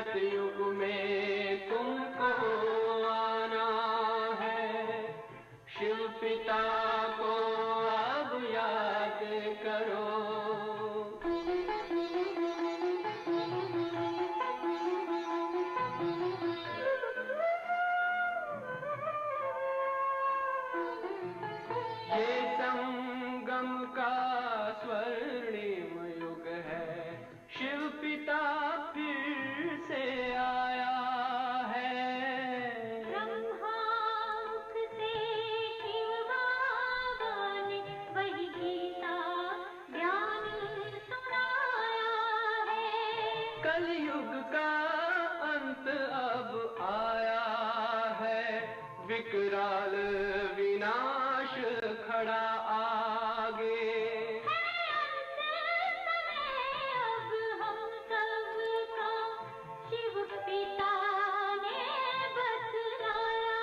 सतयुग में तुमको आना है, शिव पिता को अब याद करो। ये संगम का स्वर्णिम युग है, शिव पिता फिर से आया है। ब्रह्मांक से शिव बाबा ने वही गीता ज्ञान सुनाया है। कलयुग का अंत अब आया है, विकराल विनाश खड़ा आगे। अब हम सबका शिव पिता ने बतलाया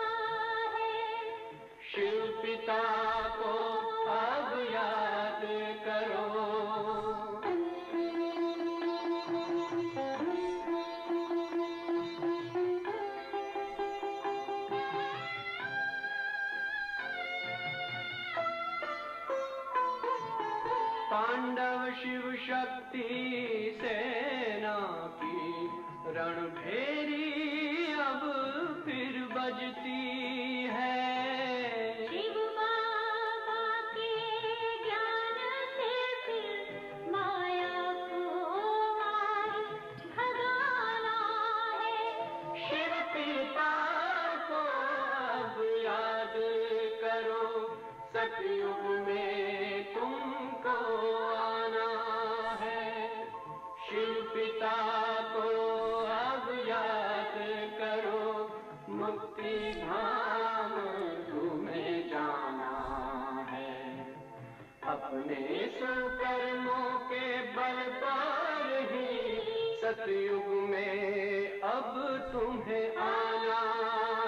है। शिव पिता को अब याद करो। पांडव शिव शक्ति सेना की रणभेरी अब फिर बजती है। शिव बाबा के ज्ञान से फिर माया को मार भगाना है। शिव पिता को अब याद करो, सतयुग में तुमको आना है, शिव पिता को अब याद करो। मुक्ति धाम तुम्हें जाना है, अपने सुकर्मों के बल पर ही सतयुग में अब तुम्हें आना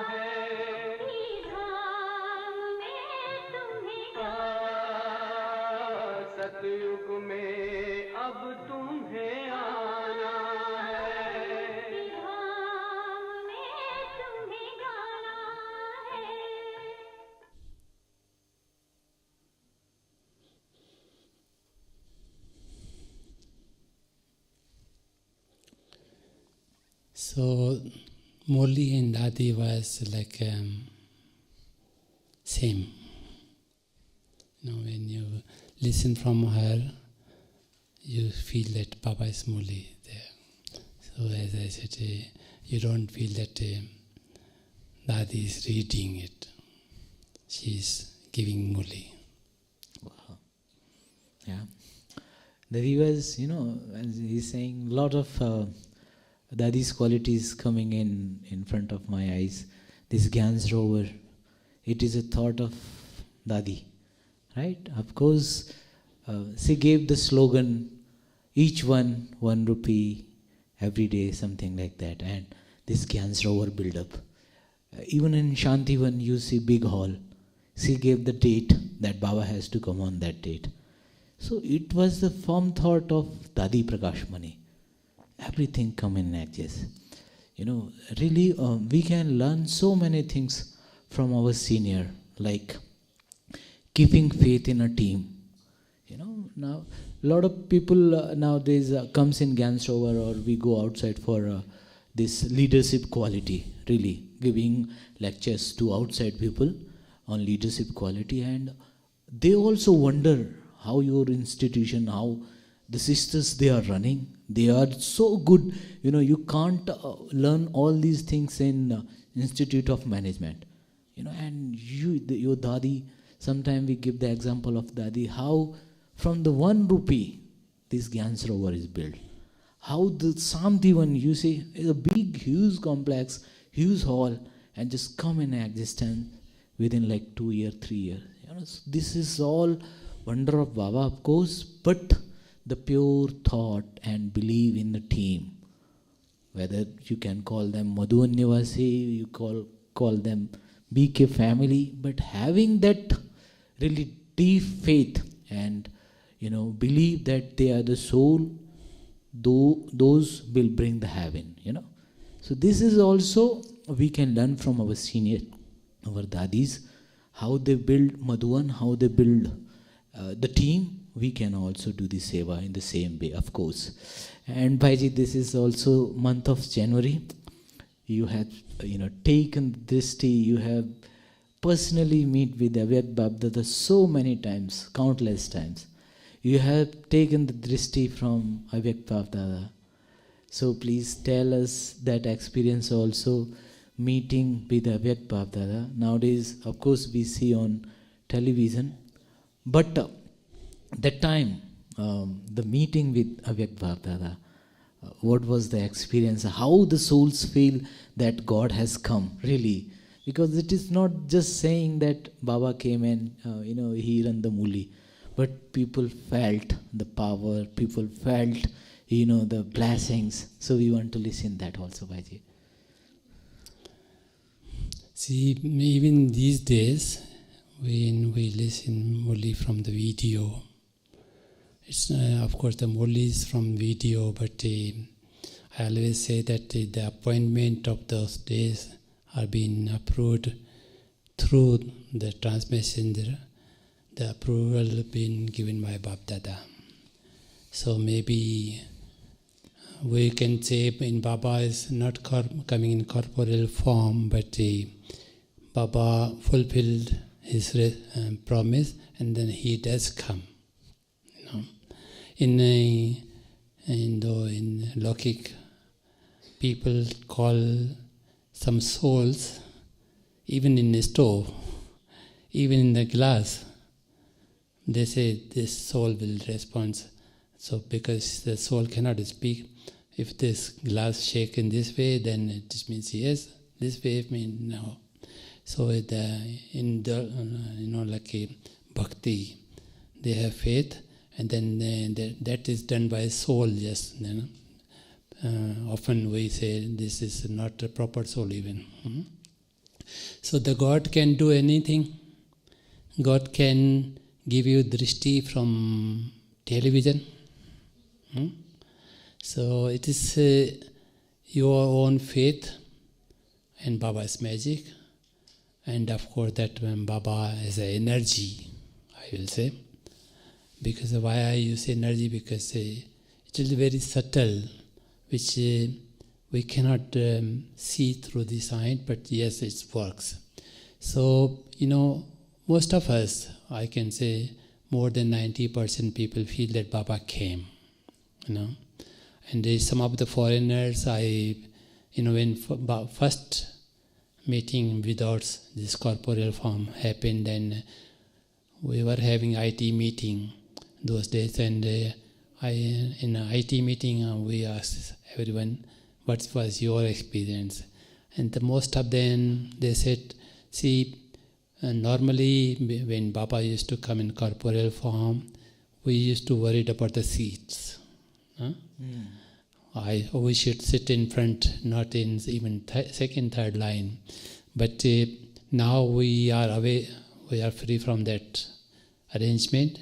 है। धाम में तुम्हें सतयुग में अब तुम्हें आना है। धाम में तुम्हें गाना है। So Murli and Dadi was like same. When you listen from her, you feel that Baba is Murli there. So as I said, you don't feel that Dadi is reading it. She is giving Murli. Wow. Yeah. Dadi was, as he's saying, a lot of Dadi's qualities coming in front of my eyes. This Gyan Sarovar, it is a thought of Dadi, right? Of course, she gave the slogan, each one, 1 rupee, every day, something like that. And this Gyan Sarovar build up. Even in Shantivan, you see big hall. She gave the date that Baba has to come on that date. So it was the firm thought of Dadi Prakash Mani. Everything come in edges. Really, we can learn so many things from our senior, like keeping faith in a team. Now a lot of people nowadays comes in Gyan Sarovar, or we go outside for this leadership quality, really giving lectures to outside people on leadership quality, and they also wonder how your institution, how the sisters they are running. They are so good. You can't learn all these things in Institute of Management. And your Dadi, sometimes we give the example of Dadi, how from the 1 rupee this Gyan Sarovar is built. How the Shantivan, you see, is a big, huge complex, huge hall, and just come in existence within like 2 years, 3 years. This is all wonder of Baba, of course, but the pure thought and belief in the team. Whether you can call them Madhuban Nivasi, you call them BK family, but having that really deep faith and believe that they are the soul, those will bring the heaven. So this is also, we can learn from our senior, our dadis, how they build Madhuban, how they build the team. We can also do the seva in the same way, of course. And Bhaiji, this is also month of January. You have, taken this tea. You have personally meet with Avyakt Babdada so many times, countless times. You have taken the drishti from Avyakt Babdada. So please tell us that experience also, meeting with Avyakt Babdada. Nowadays, of course, we see on television, but that time, the meeting with Avyakt Babdada, what was the experience? How the souls feel that God has come, really? Because it is not just saying that Baba came and, he ran the muli, but people felt the power, people felt, the blessings. So we want to listen that also, Bhaiji. See, even these days, when we listen only from the video, it's of course the Murli is from video, but I always say that the appointment of those days are being approved through the transmission, the approval being given by Bab Dada. So maybe we can say in Baba is not coming in corporeal form, but Baba fulfilled his promise, and then he does come. In Lokik, people call some souls, even in the stove, even in the glass, they say this soul will respond. So because the soul cannot speak, if this glass shake in this way, then it means yes, this way means no. So like a bhakti, they have faith, and then that is done by soul. Yes, often we say this is not a proper soul even. So the God can do anything. God can give you drishti from television. So it is your own faith and Baba's magic, and of course that Baba is an energy, I will say. Because why I use energy? Because it is very subtle, which we cannot see through the science, but yes, it works. So, most of us, I can say more than 90% people feel that Baba came, And some of the foreigners, when first meeting without this corporeal form happened, and we were having IT meeting those days, and in an IT meeting we asked everyone, what was your experience? And the most of them, they said, see, normally when Baba used to come in corporeal form, we used to worry about the seats. We should sit in front, not in even second, third line. But now we are away, we are free from that arrangement.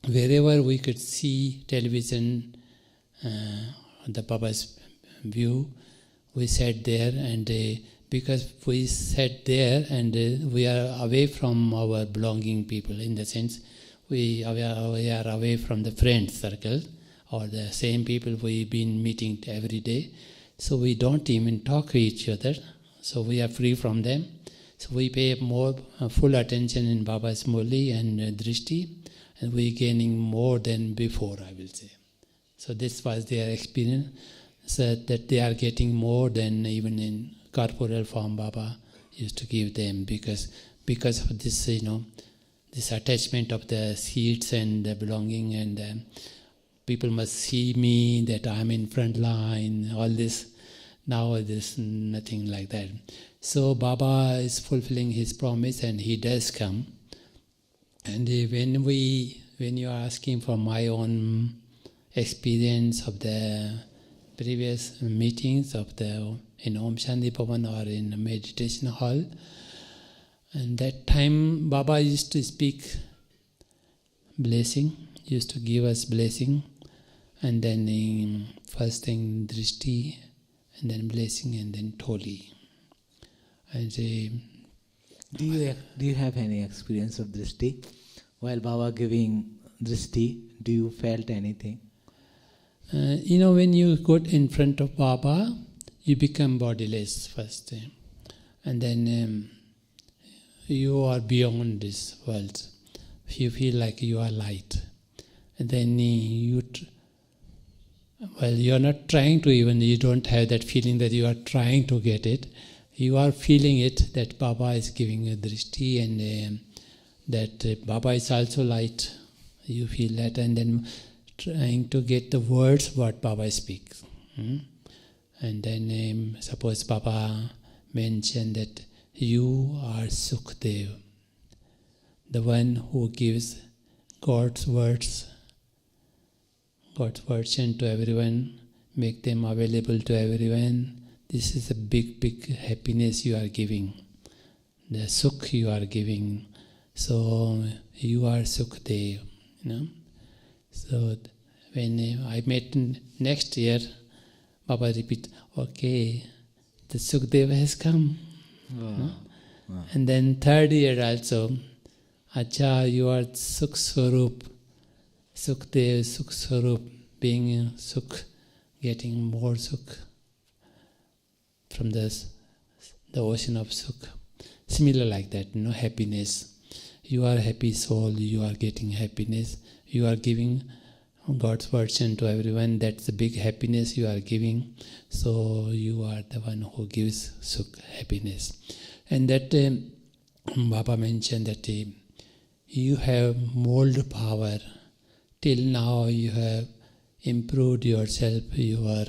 Wherever we could see television, the Baba's view, we sat there, and because we sat there and we are away from our belonging people, in the sense we are away from the friend circle or the same people we've been meeting every day. So we don't even talk to each other. So we are free from them. So we pay more full attention in Baba's Murli and Drishti, and we gaining more than before, I will say. So this was their experience, so that they are getting more than even in corporeal form Baba used to give them, because of this, this attachment of the seats and the belonging, and people must see me, that I am in front line, all this. Now there's nothing like that. So Baba is fulfilling his promise, and he does come. And when you are asking for my own experience of the previous meetings in Om Shanti Bhavan or in a meditation hall, and that time Baba used to speak blessing, used to give us blessing, and then first thing Drishti, and then blessing, and then Tholi. And Do you have any experience of drishti? While Baba giving drishti, do you felt anything? When you go in front of Baba, you become bodiless first, and then you are beyond this world. You feel like you are light, and then you are not trying to even. You don't have that feeling that you are trying to get it. You are feeling it that Baba is giving a drishti, and that Baba is also light. You feel that, and then trying to get the words what Baba speaks. And then suppose Baba mentioned that you are Sukhdev, the one who gives God's words to everyone, make them available to everyone. This is a big, big happiness you are giving. The Sukh you are giving. So you are Sukhdev, So when I met next year, Baba repeat, okay, the Sukhdev has come. Wow. And then third year also, Acha, you are Sukh Swarup, Sukhdev, Sukh Swarup, being Sukh, getting more Sukh from the ocean of Sukh. Similar like that, happiness. You are a happy soul, you are getting happiness, you are giving God's version to everyone. That's the big happiness you are giving. So you are the one who gives Sukh, happiness. And that Baba mentioned that you have mold power. Till now you have improved yourself, you are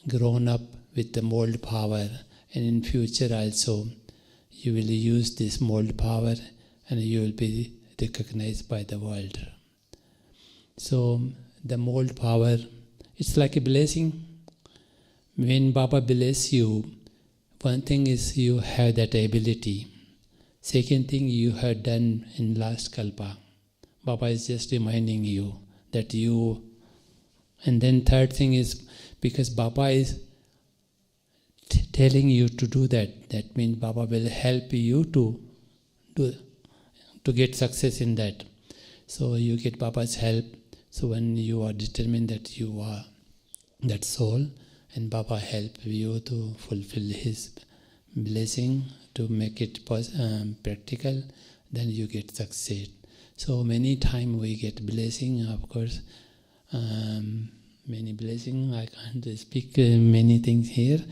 grown up with the mold power, and in future also you will use this mold power and you will be recognized by the world. So the mold power, it's like a blessing. When Baba bless you, one thing is you have that ability. Second thing you have done in last kalpa. Baba is just reminding you that you. And then third thing is because Baba is telling you to do that. That means Baba will help you to get success in that. So you get Baba's help. So when you are determined that you are that soul, and Baba help you to fulfill his blessing, to make it practical, then you get success. So many times we get blessing, of course, many blessing. I can't speak many things here.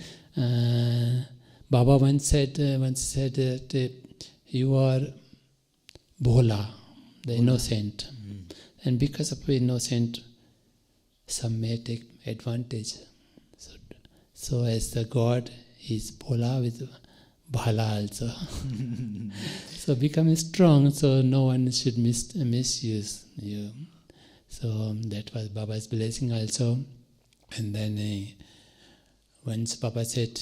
Baba once said that you are Bhola, the innocent. And because of innocent, some may take advantage. So as the God is Bhola with Bhala also. So become strong, so no one should misuse you. So that was Baba's blessing also. And then once Baba said,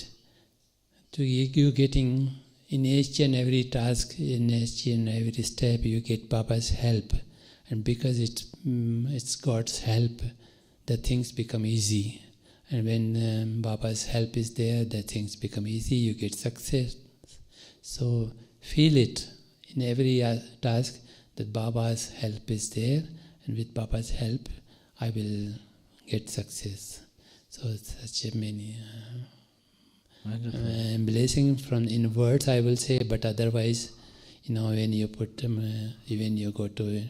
to you getting in each and every task, in each and every step, you get Baba's help. And because it's God's help, the things become easy. And when Baba's help is there, the things become easy, you get success. So feel it in every task that Baba's help is there, and with Baba's help, I will get success. So it's such a many blessing from in words I will say, but otherwise, when you put even you go to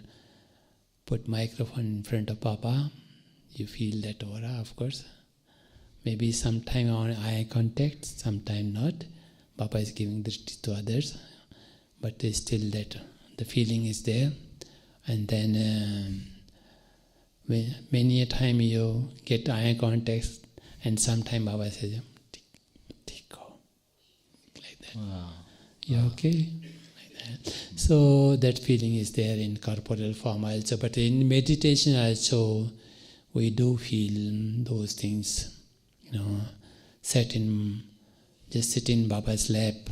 put microphone in front of Baba, you feel that aura, of course. Maybe sometime on eye contact, sometime not. Baba is giving drishti to others, but still that the feeling is there. And then many a time you get eye contact, and sometime Baba says, "Tikko," like that. Wow. You okay? Like that. So that feeling is there in corporeal form also, but in meditation also we do feel those things. Sit in Baba's lap.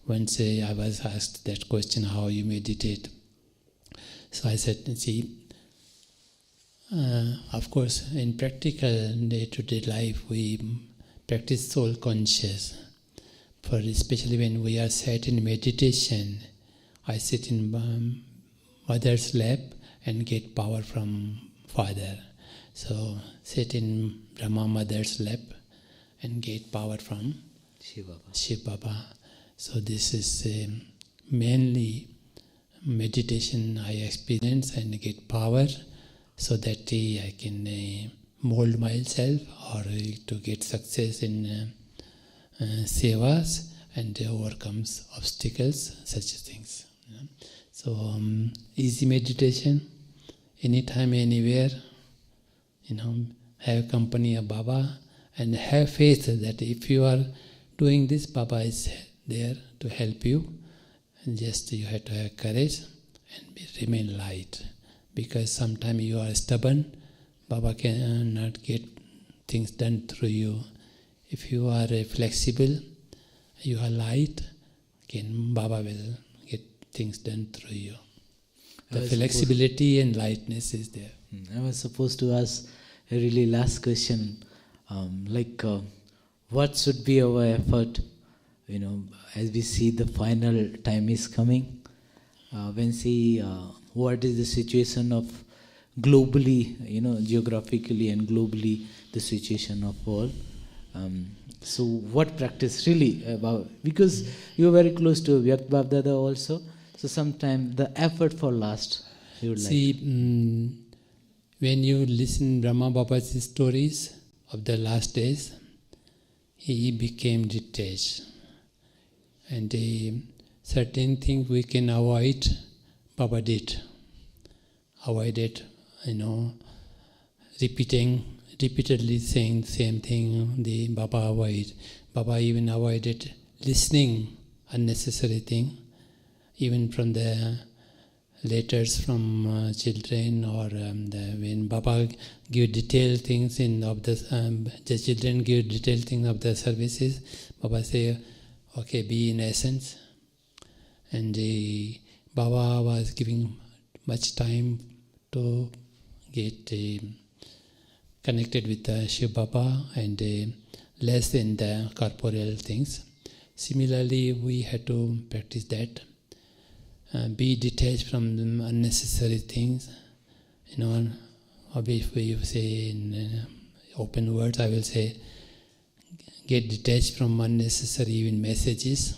Once I was asked that question, how you meditate. So I said, of course, in practical day-to-day life, we practice soul conscious. For especially when we are sat in meditation, I sit in mother's lap and get power from father. So sit in Brahma mother's lap and get power from Shiv Baba. So this is mainly meditation I experience and get power so that I can mold myself or to get success in sevas and overcomes obstacles, such things. So easy meditation, anytime, anywhere, have company of Baba and have faith that if you are doing this, Baba is there to help you. And just you have to have courage and remain light. Because sometimes you are stubborn, Baba cannot get things done through you. If you are flexible, you are light, Baba will get things done through you. The flexibility and lightness is there. I was supposed to ask a really last question, what should be our effort, as we see the final time is coming, when see what is the situation of globally, geographically and globally the situation of world. So what practice really about, because you are very close to Vyakt Bab Dada also, so sometimes the effort for last, you would when you listen Brahma Baba's stories of the last days, he became detached. And certain things we can avoid, Baba did. Avoided, repeatedly saying same thing, the Baba avoid. Baba even avoided listening unnecessary thing, even from the letters from children or when Baba give detailed things of the children give detailed things of the services, Baba say, okay, be in essence. And Baba was giving much time to get connected with the Shiv Baba and less in the corporeal things. Similarly, we had to practice that. Be detached from the unnecessary things. If we say in open words, I will say, get detached from unnecessary even messages.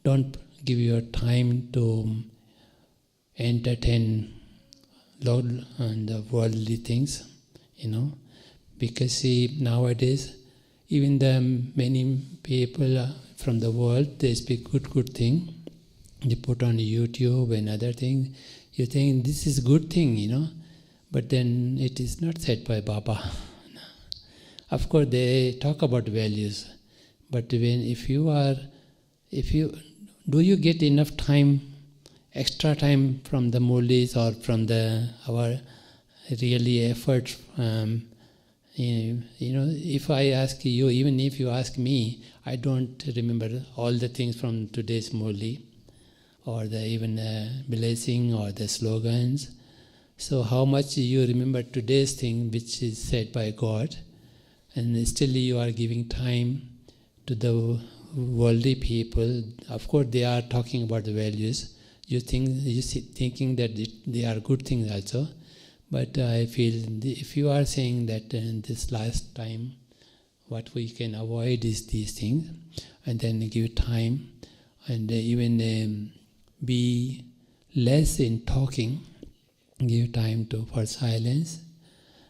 Don't give your time to entertain Lord and the worldly things. Because nowadays, even the many people from the world, they speak good thing. They put on YouTube and other things. You think this is good thing, but then it is not said by Baba. Of course, they talk about values, but do you get enough time, extra time from the Murlis or from our really effort? If I ask you, even if you ask me, I don't remember all the things from today's Murli, or even blessing or the slogans. So how much you remember today's thing which is said by God, and still you are giving time to the worldly people. Of course they are talking about the values. Thinking that they are good things also. But I feel if you are saying that this last time what we can avoid is these things, and then give time and even be less in talking, give time for silence.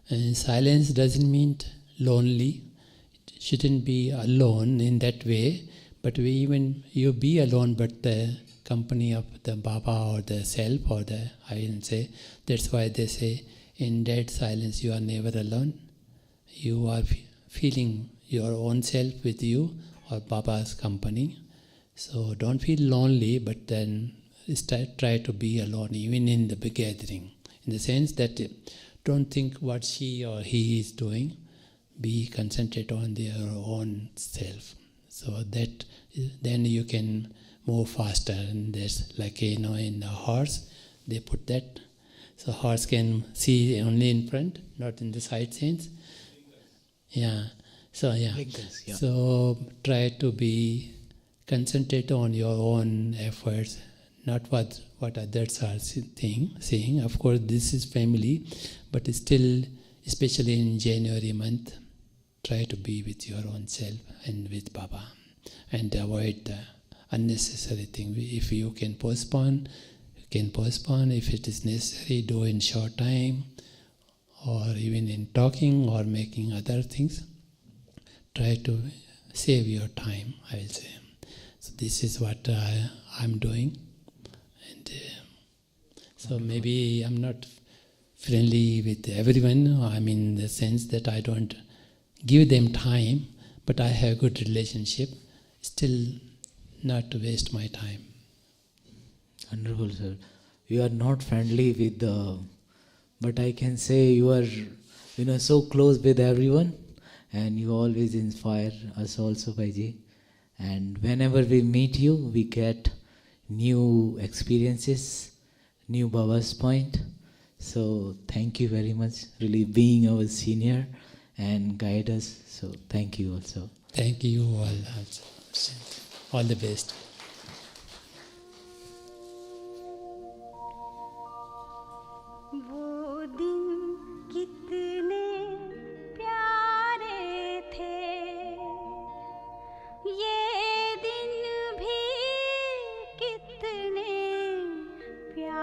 And silence doesn't mean lonely. It shouldn't be alone in that way, but you be alone, but the company of the Baba or the self or I will say, that's why they say in dead silence you are never alone. You are feeling your own self with you or Baba's company. So don't feel lonely, but then try to be alone even in the big gathering. In the sense that don't think what she or he is doing. Be concentrate on their own self. So that then you can move faster. And there's like in a horse, they put that. So horse can see only in front, not in the side scenes. Yeah. So yeah. Like this, yeah. So try to be concentrate on your own efforts, not what others are saying. Of course, this is family, but still, especially in January month, try to be with your own self and with Baba, and avoid the unnecessary thing. If you can postpone, you can postpone. If it is necessary, do in short time, or even in talking or making other things. Try to save your time, I will say. So this is what I'm doing. And so maybe I'm not friendly with everyone. I mean, in the sense that I don't give them time, but I have a good relationship. Still not to waste my time. Wonderful, sir. You are not friendly with the, but I can say you are, so close with everyone, and you always inspire us also, Bhaiji. And whenever we meet you, we get new experiences, new Baba's point. So thank you very much, really being our senior and guide us. So thank you also. Thank you all. Also. All the best.